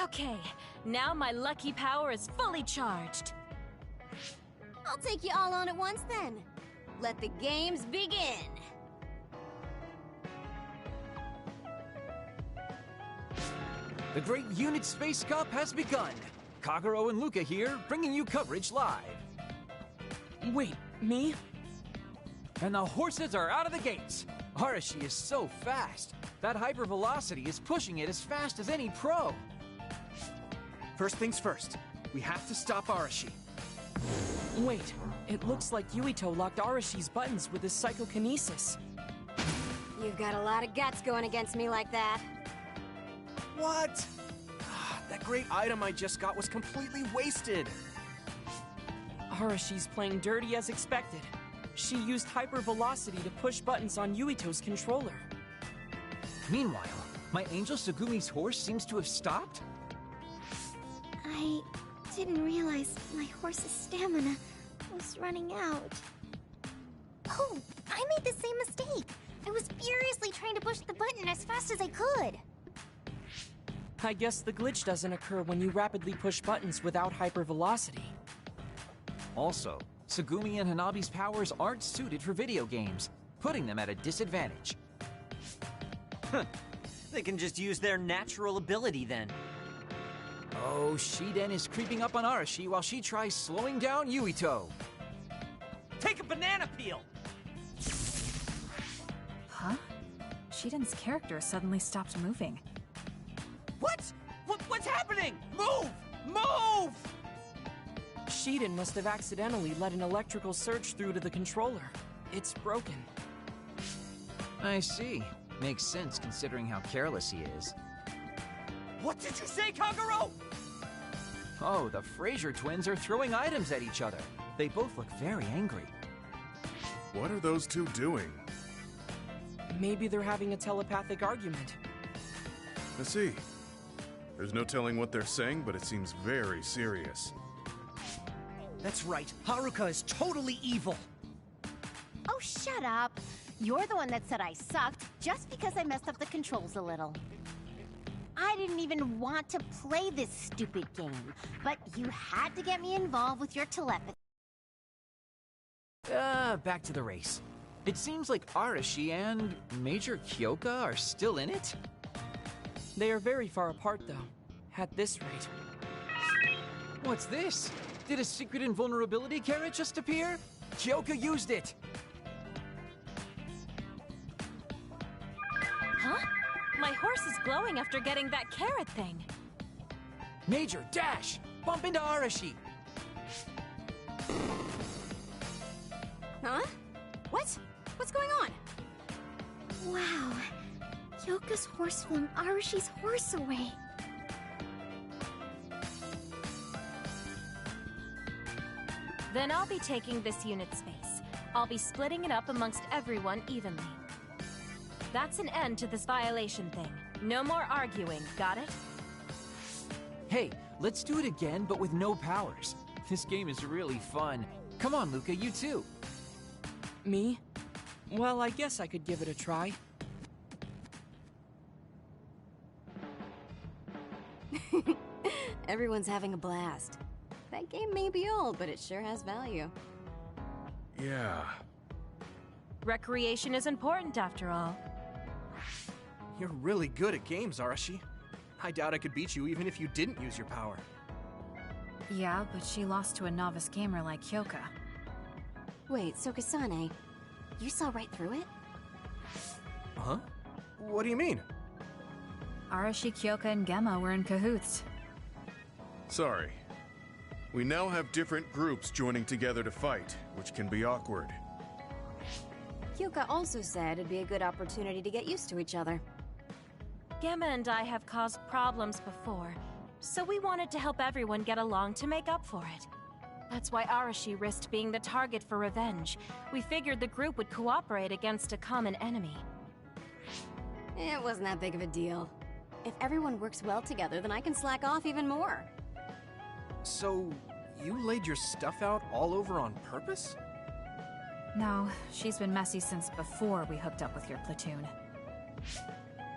Okay, now my lucky power is fully charged. I'll take you all on at once then. Let the games begin. The Great Unit Space Cup has begun. Kagero and Luca here, bringing you coverage live. Wait, me? And the horses are out of the gates. Arashi is so fast. That hypervelocity is pushing it as fast as any pro. First things first, we have to stop Arashi. Wait, it looks like Yuito locked Arashi's buttons with his psychokinesis. You've got a lot of guts going against me like that. What? That great item I just got was completely wasted. Arashi's playing dirty as expected. She used hypervelocity to push buttons on Yuito's controller. Meanwhile, my angel Sugumi's horse seems to have stopped? I didn't realize my horse's stamina was running out. Oh, I made the same mistake. I was furiously trying to push the button as fast as I could. I guess the glitch doesn't occur when you rapidly push buttons without hypervelocity. Also, Sugumi and Hanabi's powers aren't suited for video games, putting them at a disadvantage. They can just use their natural ability then. Oh, Shiden is creeping up on Arashi while she tries slowing down Yuito. Take a banana peel! Huh? Shiden's character suddenly stopped moving. What? What's happening? Move! Move! Shiden must have accidentally let an electrical surge through to the controller. It's broken. I see. Makes sense considering how careless he is. What did you say, Kagero? Oh, the Fraser twins are throwing items at each other. They both look very angry. What are those two doing? Maybe they're having a telepathic argument. I see. There's no telling what they're saying, but it seems very serious. That's right. Haruka is totally evil. Oh, shut up. You're the one that said I sucked just because I messed up the controls a little. I didn't even want to play this stupid game, but you had to get me involved with your telepathy. Back to the race. It seems like Arashi and Major Kyoka are still in it? They are very far apart, though, at this rate. What's this? Did a secret invulnerability carrot just appear? Kyoka used it! Huh? My horse is glowing after getting that carrot thing. Major, dash! Bump into Arashi! Huh? What? What's going on? Wow. Yoka's horse flung Arashi's horse away. Then I'll be taking this unit space. I'll be splitting it up amongst everyone evenly. That's an end to this violation thing. No more arguing, got it? Hey, let's do it again, but with no powers. This game is really fun. Come on, Luca, you too. Me? Well, I guess I could give it a try. Everyone's having a blast. That game may be old, but it sure has value. Yeah. Recreation is important after all. You're really good at games, Arashi. I doubt I could beat you even if you didn't use your power. Yeah, but she lost to a novice gamer like Kyoka. Wait, so Kasane, you saw right through it? Huh? What do you mean? Arashi, Kyoka, and Gemma were in cahoots. Sorry. We now have different groups joining together to fight, which can be awkward. Kyoka also said it'd be a good opportunity to get used to each other. Gemma and I have caused problems before, so we wanted to help everyone get along to make up for it. That's why Arashi risked being the target for revenge. We figured the group would cooperate against a common enemy. It wasn't that big of a deal. If everyone works well together, then I can slack off even more. So, you laid your stuff out all over on purpose? No, she's been messy since before we hooked up with your platoon.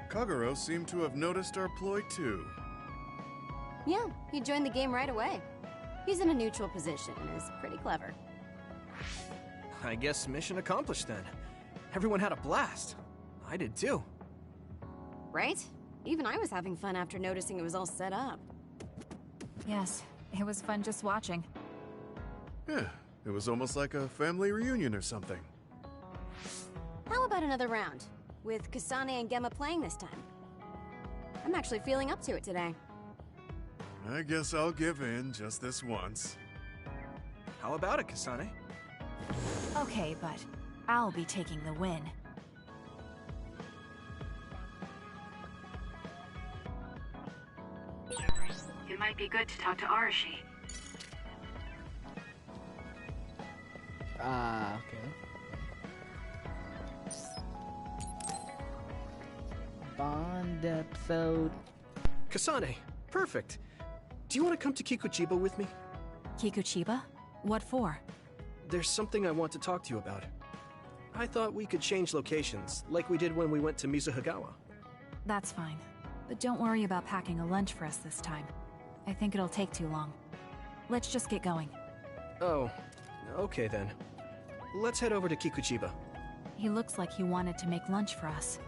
Kagero seemed to have noticed our ploy too. Yeah, he joined the game right away. He's in a neutral position and is pretty clever. I guess mission accomplished then. Everyone had a blast. I did too. Right? Even I was having fun after noticing it was all set up. Yes, it was fun just watching. Yeah, it was almost like a family reunion or something. How about another round? With Kasane and Gemma playing this time. I'm actually feeling up to it today. I guess I'll give in just this once. How about it, Kasane? Okay, but I'll be taking the win. It might be good to talk to Arashi. Okay. Bond episode. Kasane, perfect. Do you want to come to Kikuchiba with me? Kikuchiba? What for? There's something I want to talk to you about. I thought we could change locations, like we did when we went to Mizuhigawa. That's fine. But don't worry about packing a lunch for us this time. I think it'll take too long. Let's just get going. Oh, okay then. Let's head over to Kikuchiba. He looks like he wanted to make lunch for us.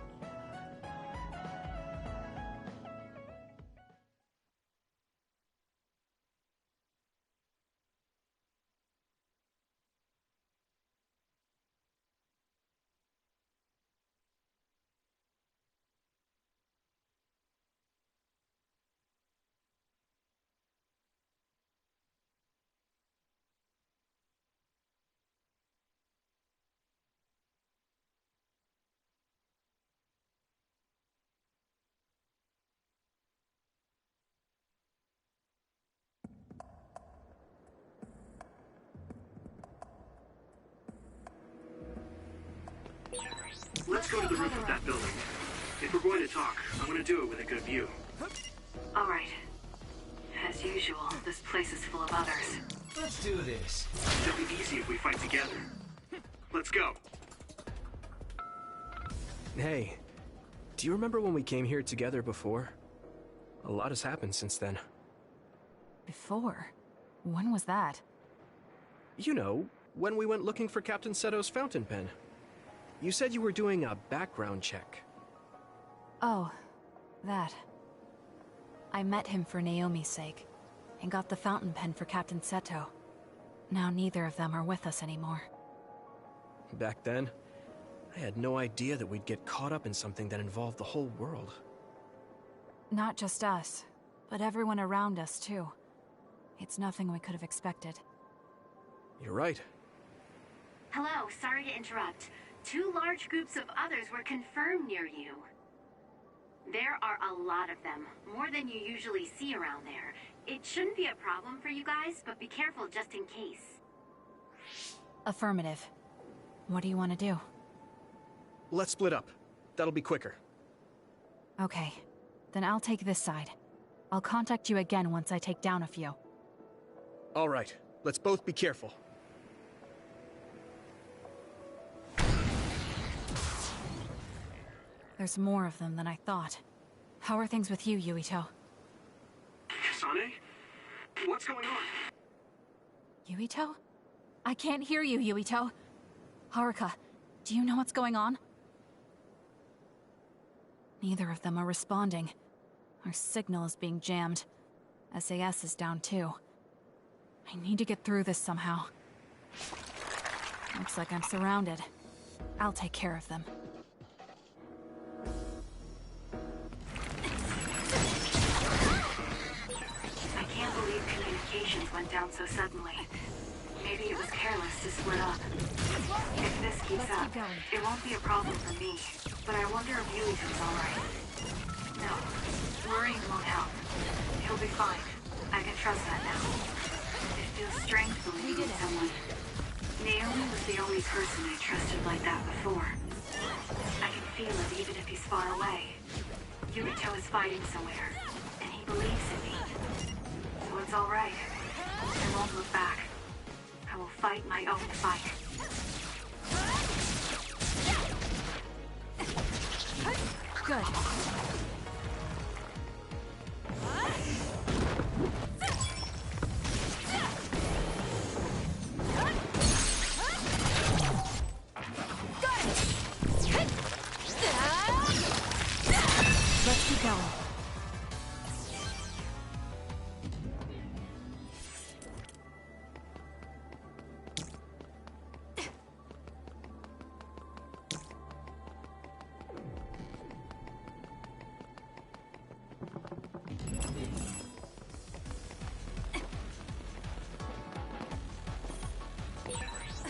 Let's go to the roof of that building. If we're going to talk, I want to do it with a good view. All right. As usual, this place is full of others. Let's do this. It'll be easy if we fight together. Let's go. Hey, do you remember when we came here together before? A lot has happened since then. Before? When was that? You know, when we went looking for Captain Seto's fountain pen. You said you were doing a background check. Oh, that. I met him for Naomi's sake, and got the fountain pen for Captain Seto. Now neither of them are with us anymore. Back then, I had no idea that we'd get caught up in something that involved the whole world. Not just us, but everyone around us too. It's nothing we could have expected. You're right. Hello, sorry to interrupt. 2 large groups of others were confirmed near you. There are a lot of them, more than you usually see around there. It shouldn't be a problem for you guys, but be careful just in case. Affirmative. What do you want to do? Let's split up. That'll be quicker. Okay, then I'll take this side. I'll contact you again once I take down a few. All right, let's both be careful. There's more of them than I thought. How are things with you, Yuito? Kasane? What's going on? Yuito? I can't hear you, Yuito. Haruka, do you know what's going on? Neither of them are responding. Our signal is being jammed. SAS is down too. I need to get through this somehow. Looks like I'm surrounded. I'll take care of them. I can't believe communications went down so suddenly. Maybe it was careless to split up. If this keeps up, it won't be a problem for me. But I wonder if Yuito's alright. No, worrying won't help. He'll be fine. I can trust that now. It feels strange believing in someone. Naomi was the only person I trusted like that before. I can feel it even if he's far away. Yuito is fighting somewhere, and he believes in me. So it's alright. I won't look back. I will fight my own fight. Good. Let's keep going.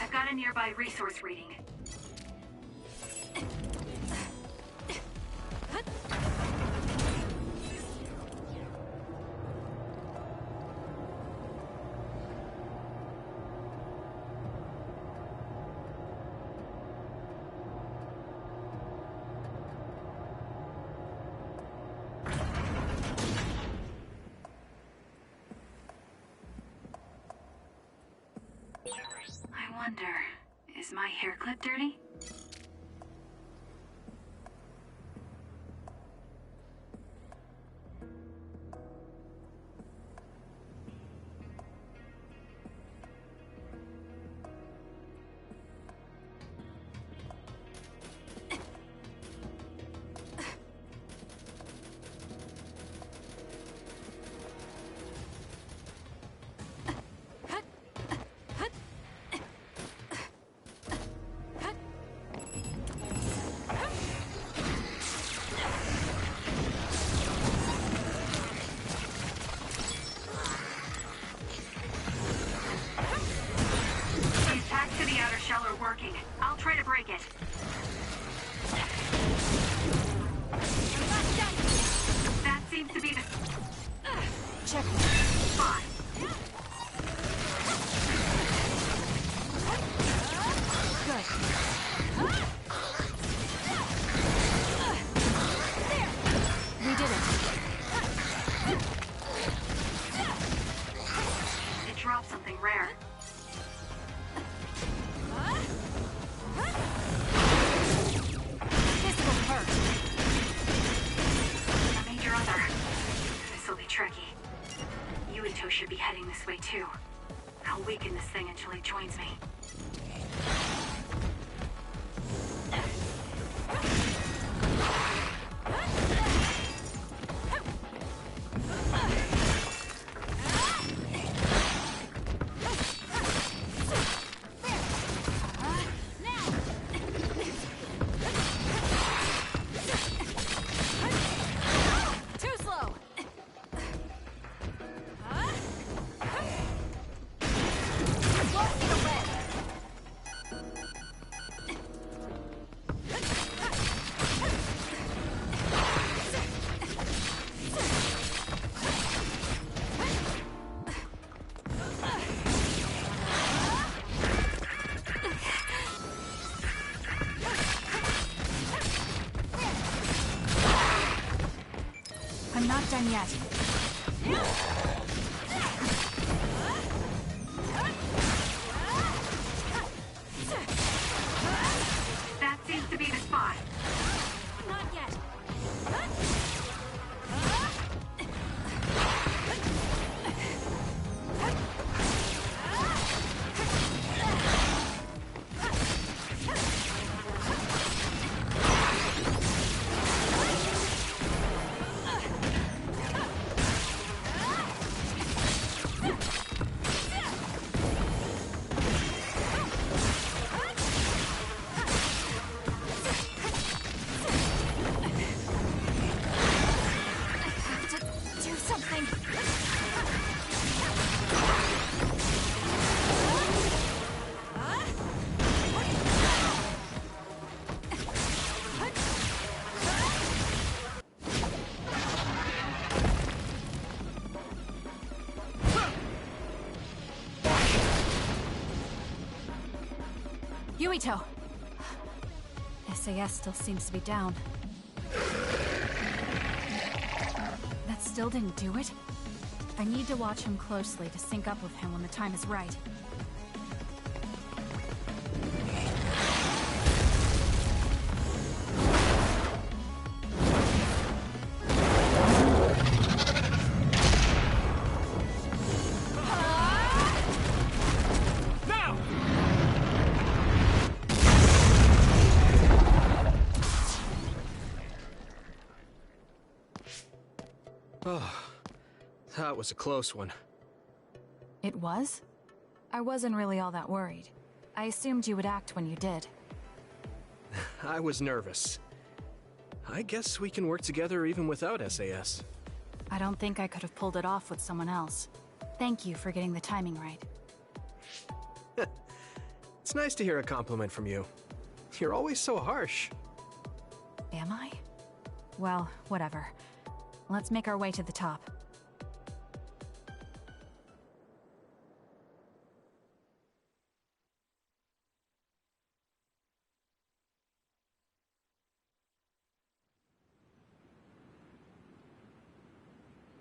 I've got a nearby resource reading. I wonder, is my hair clip dirty? Working. I'll try to break it. That seems to be the... Check. Fine. Good. rare. This will hurt. A major other. This'll be tricky. Yuito should be heading this way too. I'll weaken this thing until it joins me. I'm not done yet. That seems to be the spot. Not yet. Do something. Yuito! SAS still seems to be down. That still didn't do it? I need to watch him closely to sync up with him when the time is right. Oh, that was a close one. It was? I wasn't really all that worried. I assumed you would act when you did. I was nervous. I guess we can work together even without SAS. I don't think I could have pulled it off with someone else. Thank you for getting the timing right. It's nice to hear a compliment from you. You're always so harsh. Am I? Well, whatever. Let's make our way to the top.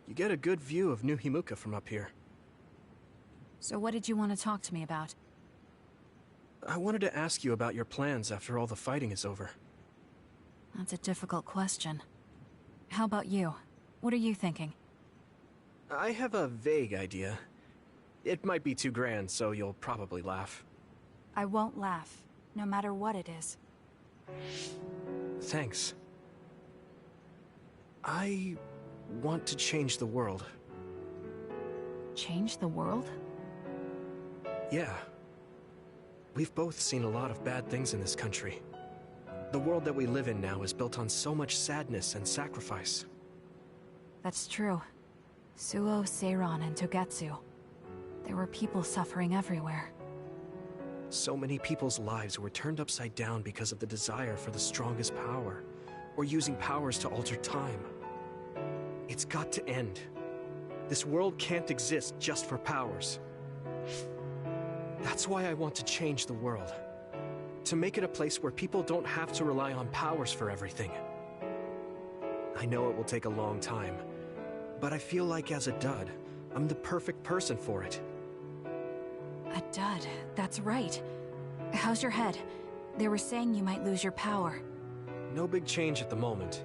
You get a good view of New Himuka from up here. So what did you want to talk to me about? I wanted to ask you about your plans after all the fighting is over. That's a difficult question. How about you? What are you thinking? I have a vague idea. It might be too grand, so you'll probably laugh. I won't laugh, no matter what it is. Thanks. I want to change the world. Change the world? Yeah. We've both seen a lot of bad things in this country. The world that we live in now is built on so much sadness and sacrifice. That's true. Suo, Seiran, and Togetsu. There were people suffering everywhere. So many people's lives were turned upside down because of the desire for the strongest power, or using powers to alter time. It's got to end. This world can't exist just for powers. That's why I want to change the world. To make it a place where people don't have to rely on powers for everything. I know it will take a long time, but I feel like as a dud, I'm the perfect person for it. stud. That's right. How's your head? They were saying you might lose your power. No big change at the moment,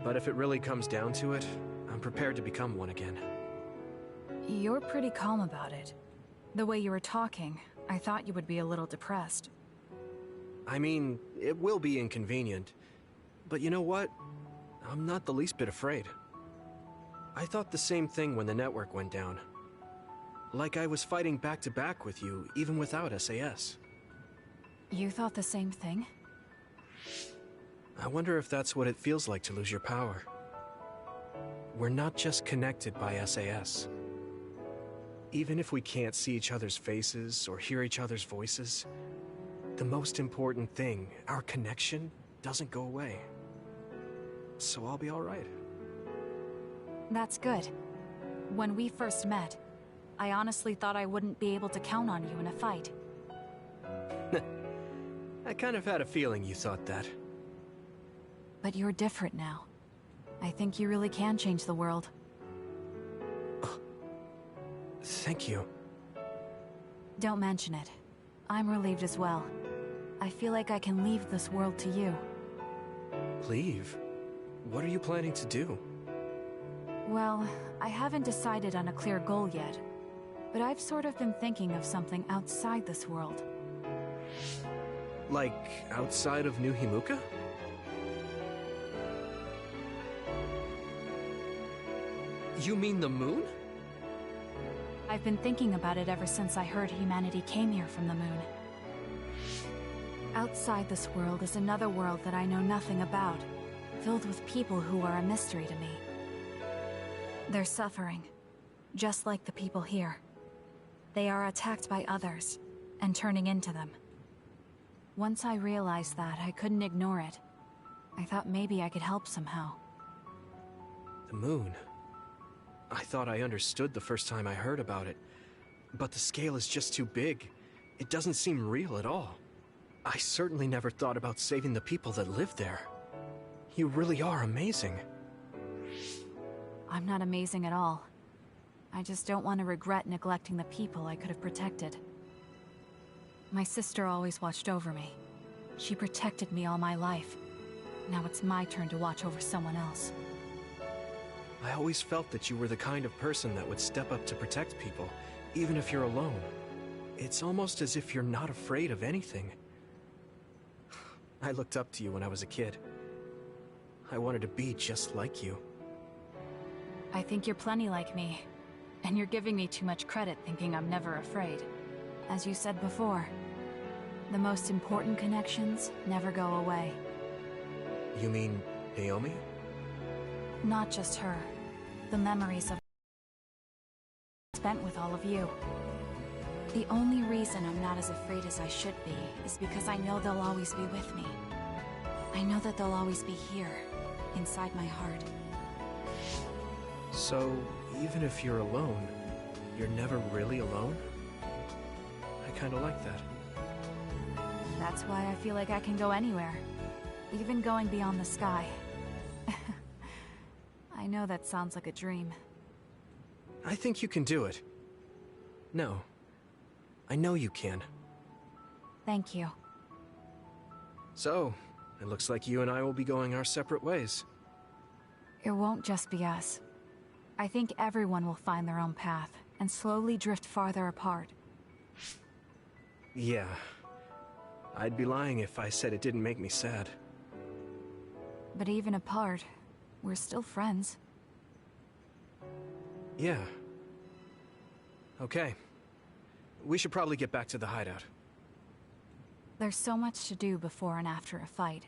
but if it really comes down to it, I'm prepared to become one again. You're pretty calm about it. The way you were talking, I thought you would be a little depressed. I mean, it will be inconvenient, but you know what? I'm not the least bit afraid. I thought the same thing when the network went down. Like I was fighting back-to-back with you, even without SAS. You thought the same thing? I wonder if that's what it feels like to lose your power. We're not just connected by SAS. Even if we can't see each other's faces or hear each other's voices, the most important thing, our connection, doesn't go away. So I'll be all right. That's good. When we first met, I honestly thought I wouldn't be able to count on you in a fight. I kind of had a feeling you thought that. But you're different now. I think you really can change the world. Thank you. Don't mention it. I'm relieved as well. I feel like I can leave this world to you. Leave? What are you planning to do? Well, I haven't decided on a clear goal yet, but I've sort of been thinking of something outside this world. Like, outside of New Himuka? You mean the moon? I've been thinking about it ever since I heard humanity came here from the moon. Outside this world is another world that I know nothing about, filled with people who are a mystery to me. They're suffering, just like the people here. They are attacked by others, and turning into them. Once I realized that, I couldn't ignore it. I thought maybe I could help somehow. The moon? I thought I understood the first time I heard about it, but the scale is just too big. It doesn't seem real at all. I certainly never thought about saving the people that live there. You really are amazing. I'm not amazing at all. I just don't want to regret neglecting the people I could have protected. My sister always watched over me. She protected me all my life. Now it's my turn to watch over someone else. I always felt that you were the kind of person that would step up to protect people, even if you're alone. It's almost as if you're not afraid of anything. I looked up to you when I was a kid. I wanted to be just like you. I think you're plenty like me, and you're giving me too much credit thinking I'm never afraid. As you said before, the most important connections never go away. You mean Naomi? Not just her. The memories of spent with all of you. The only reason I'm not as afraid as I should be is because I know they'll always be with me. I know that they'll always be here, inside my heart. So, even if you're alone, you're never really alone? I kinda like that. That's why I feel like I can go anywhere, even going beyond the sky. I know that sounds like a dream. I think you can do it. No. I know you can. Thank you. So, it looks like you and I will be going our separate ways. It won't just be us. I think everyone will find their own path, and slowly drift farther apart. Yeah. I'd be lying if I said it didn't make me sad. But even apart, we're still friends. Yeah. Okay. We should probably get back to the hideout. There's so much to do before and after a fight.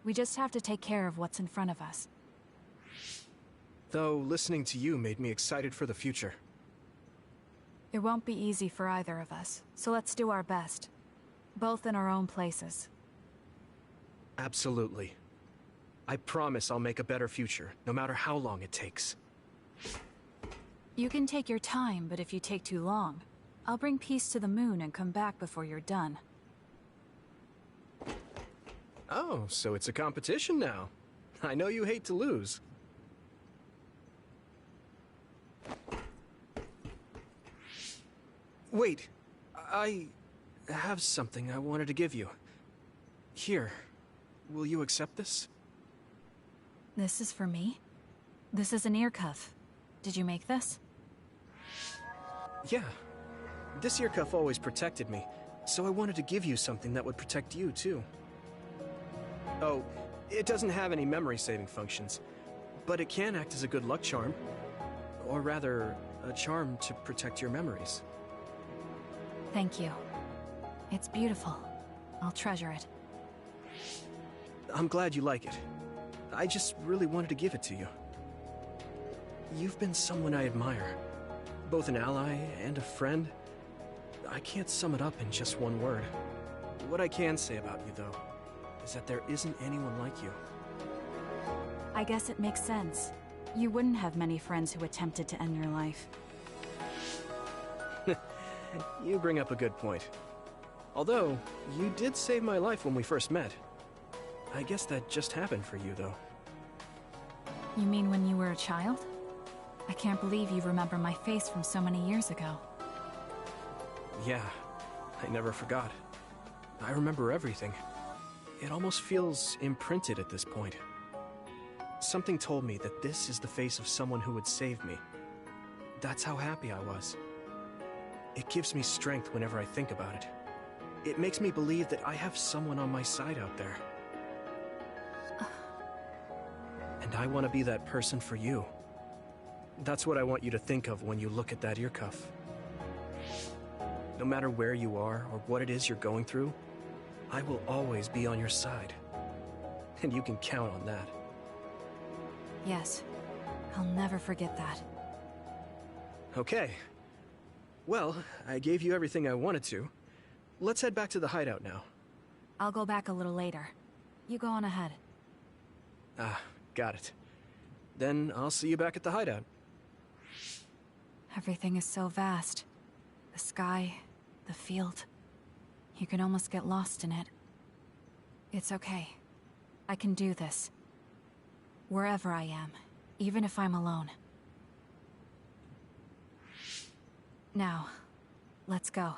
We just have to take care of what's in front of us. Though, listening to you made me excited for the future. It won't be easy for either of us, so let's do our best. Both in our own places. Absolutely. I promise I'll make a better future, no matter how long it takes. You can take your time, but if you take too long, I'll bring peace to the moon and come back before you're done. Oh, so it's a competition now. I know you hate to lose. Wait, I have something I wanted to give you. Here, will you accept this? This is for me? This is an ear cuff. Did you make this? Yeah. This ear cuff always protected me, so I wanted to give you something that would protect you, too. Oh, it doesn't have any memory-saving functions, but it can act as a good luck charm. Or rather, a charm to protect your memories. Thank you. It's beautiful. I'll treasure it. I'm glad you like it. I just really wanted to give it to you. You've been someone I admire. Both an ally and a friend. I can't sum it up in just one word. What I can say about you, though, is that there isn't anyone like you. I guess it makes sense. You wouldn't have many friends who attempted to end your life. You bring up a good point. Although, you did save my life when we first met. I guess that just happened for you, though. You mean when you were a child? I can't believe you remember my face from so many years ago. Yeah, I never forgot. I remember everything. It almost feels imprinted at this point. Something told me that this is the face of someone who would save me. That's how happy I was. It gives me strength whenever I think about it. It makes me believe that I have someone on my side out there. And I want to be that person for you. That's what I want you to think of when you look at that ear cuff. No matter where you are or what it is you're going through, I will always be on your side. And you can count on that. Yes. I'll never forget that. Okay. Well, I gave you everything I wanted to. Let's head back to the hideout now. I'll go back a little later. You go on ahead. Ah, got it. Then I'll see you back at the hideout. Everything is so vast. The sky, the field. You can almost get lost in it. It's okay. I can do this. Wherever I am, even if I'm alone. Now, let's go.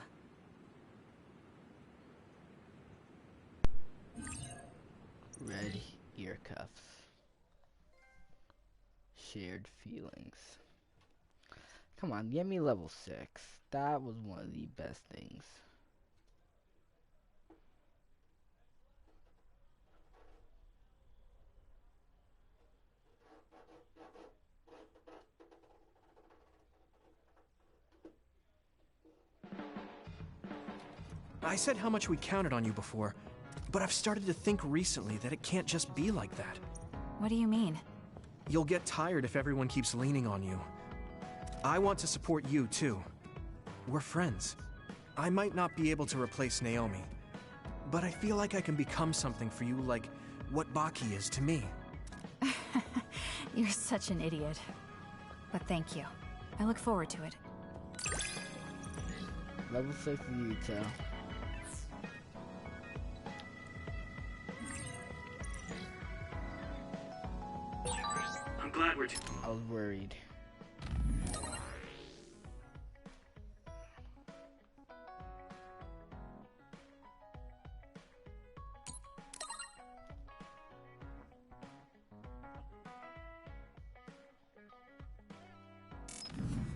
Red ear cuffs. Shared feelings. Come on, get me level 6. That was one of the best things. I said how much we counted on you before, but I've started to think recently that it can't just be like that. What do you mean? You'll get tired if everyone keeps leaning on you. I want to support you, too. We're friends. I might not be able to replace Naomi, but I feel like I can become something for you like what Baki is to me. You're such an idiot. But thank you. I look forward to it. Level 6 Yuto. I'm glad we're I was worried.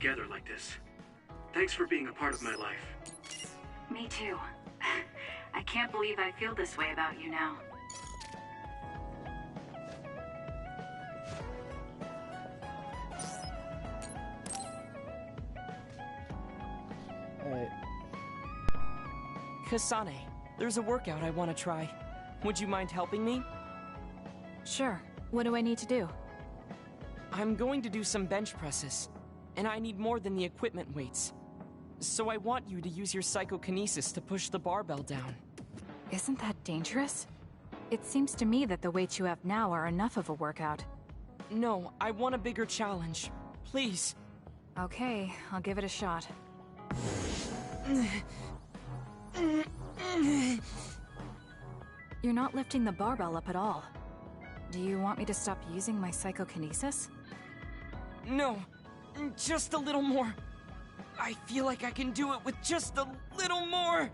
together like this. Thanks for being a part of my life. Me too. I can't believe I feel this way about you now. Alright. Kasane, there's a workout I want to try. Would you mind helping me? Sure. What do I need to do? I'm going to do some bench presses, and I need more than the equipment weights. So I want you to use your psychokinesis to push the barbell down. Isn't that dangerous? It seems to me that the weights you have now are enough of a workout. No, I want a bigger challenge. Please. Okay, I'll give it a shot. You're not lifting the barbell up at all. Do you want me to stop using my psychokinesis? No, just a little more. I feel like I can do it with just a little more.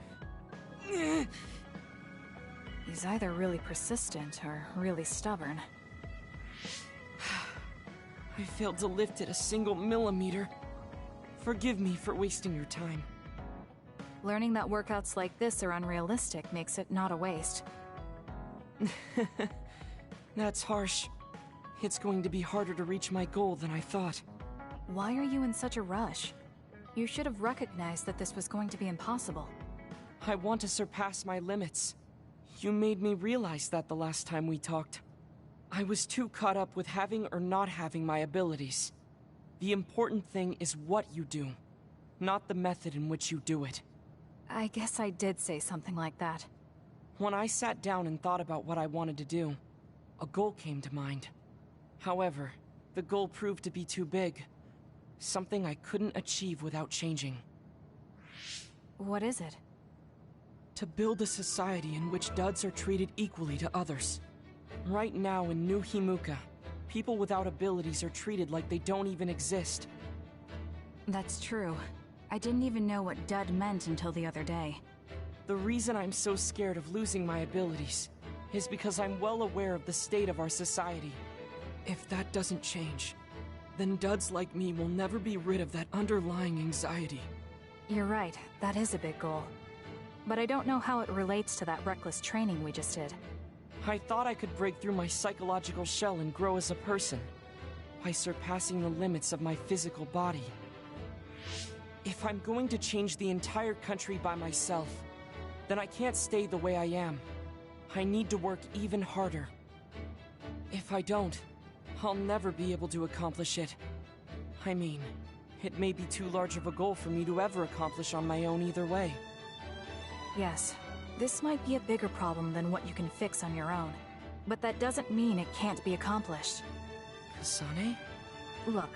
He's either really persistent or really stubborn. I failed to lift it a single millimeter. Forgive me for wasting your time. Learning that workouts like this are unrealistic makes it not a waste. That's harsh. It's going to be harder to reach my goal than I thought. Why are you in such a rush? You should have recognized that this was going to be impossible. I want to surpass my limits. You made me realize that the last time we talked. I was too caught up with having or not having my abilities. The important thing is what you do, not the method in which you do it. I guess I did say something like that. When I sat down and thought about what I wanted to do, a goal came to mind. However, the goal proved to be too big. Something I couldn't achieve without changing. What is it? To build a society in which duds are treated equally to others. Right now in New Himuka, people without abilities are treated like they don't even exist. That's true. I didn't even know what dud meant until the other day. The reason I'm so scared of losing my abilities is because I'm well aware of the state of our society. If that doesn't change, then duds like me will never be rid of that underlying anxiety. You're right, that is a big goal. But I don't know how it relates to that reckless training we just did. I thought I could break through my psychological shell and grow as a person, by surpassing the limits of my physical body. If I'm going to change the entire country by myself, then I can't stay the way I am. I need to work even harder. If I don't, I'll never be able to accomplish it. I mean, it may be too large of a goal for me to ever accomplish on my own either way. Yes, this might be a bigger problem than what you can fix on your own. But that doesn't mean it can't be accomplished. Kasane? Look.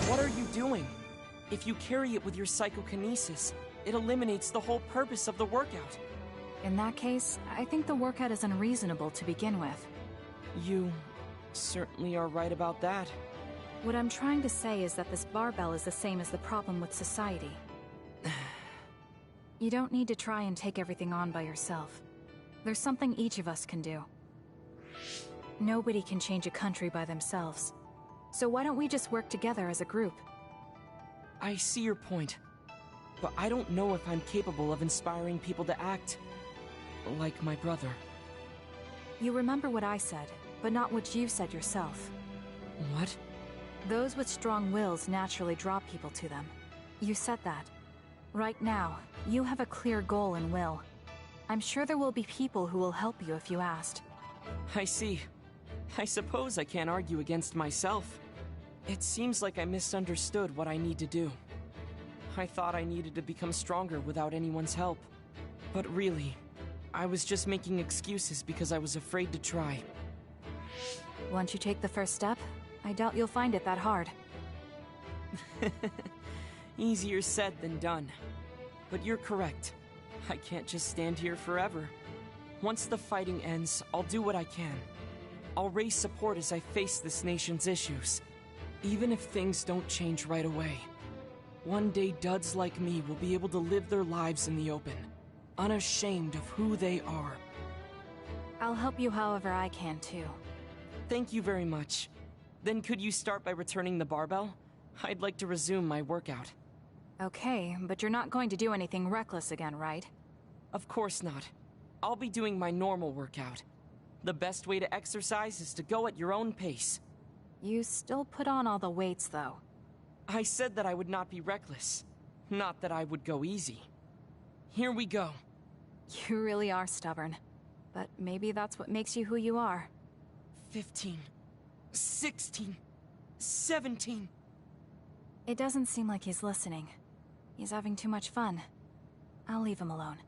What are you doing? If you carry it with your psychokinesis, it eliminates the whole purpose of the workout. In that case, I think the workout is unreasonable to begin with. You certainly are right about that. What I'm trying to say is that this barbell is the same as the problem with society. You don't need to try and take everything on by yourself. There's something each of us can do. Nobody can change a country by themselves. So why don't we just work together as a group? I see your point. But I don't know if I'm capable of inspiring people to act like my brother. You remember what I said, but not what you said yourself. What? Those with strong wills naturally draw people to them. You said that. Right now, you have a clear goal and will. I'm sure there will be people who will help you if you asked. I see. I suppose I can't argue against myself. It seems like I misunderstood what I need to do. I thought I needed to become stronger without anyone's help. But really, I was just making excuses because I was afraid to try. Once you take the first step, I doubt you'll find it that hard. Easier said than done. But you're correct. I can't just stand here forever. Once the fighting ends, I'll do what I can. I'll raise support as I face this nation's issues. Even if things don't change right away. One day duds like me will be able to live their lives in the open, unashamed of who they are. I'll help you however I can too. Thank you very much. Then could you start by returning the barbell? I'd like to resume my workout. Okay, but you're not going to do anything reckless again, right? Of course not. I'll be doing my normal workout. The best way to exercise is to go at your own pace. You still put on all the weights, though. I said that I would not be reckless, not that I would go easy. Here we go. You really are stubborn. But maybe that's what makes you who you are. 15, 16, 17. It doesn't seem like he's listening. He's having too much fun. I'll leave him alone.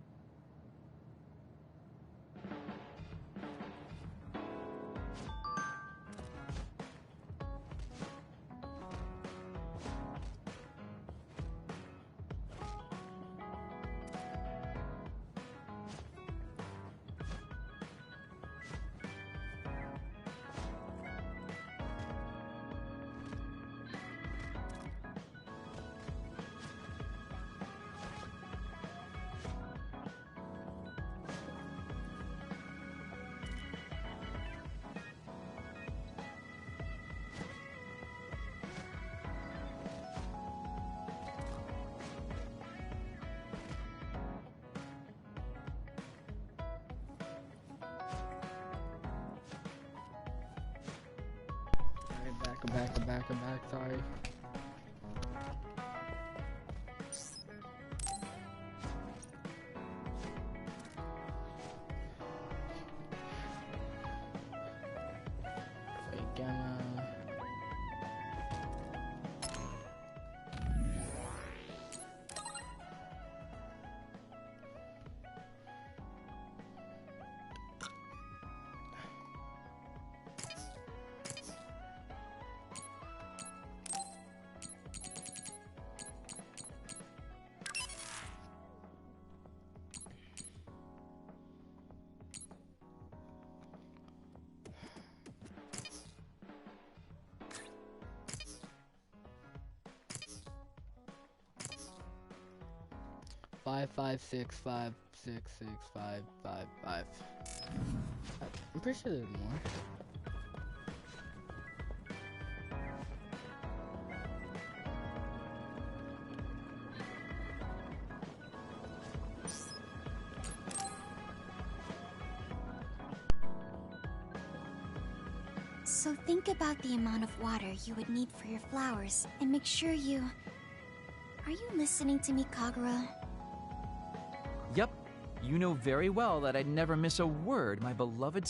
sorry. Wait, gamma. Five, 5. I'm pretty sure there's more. So think about the amount of water you would need for your flowers, and make sure you... Are you listening to me, Kagura? Yep. You know very well that I'd never miss a word my beloved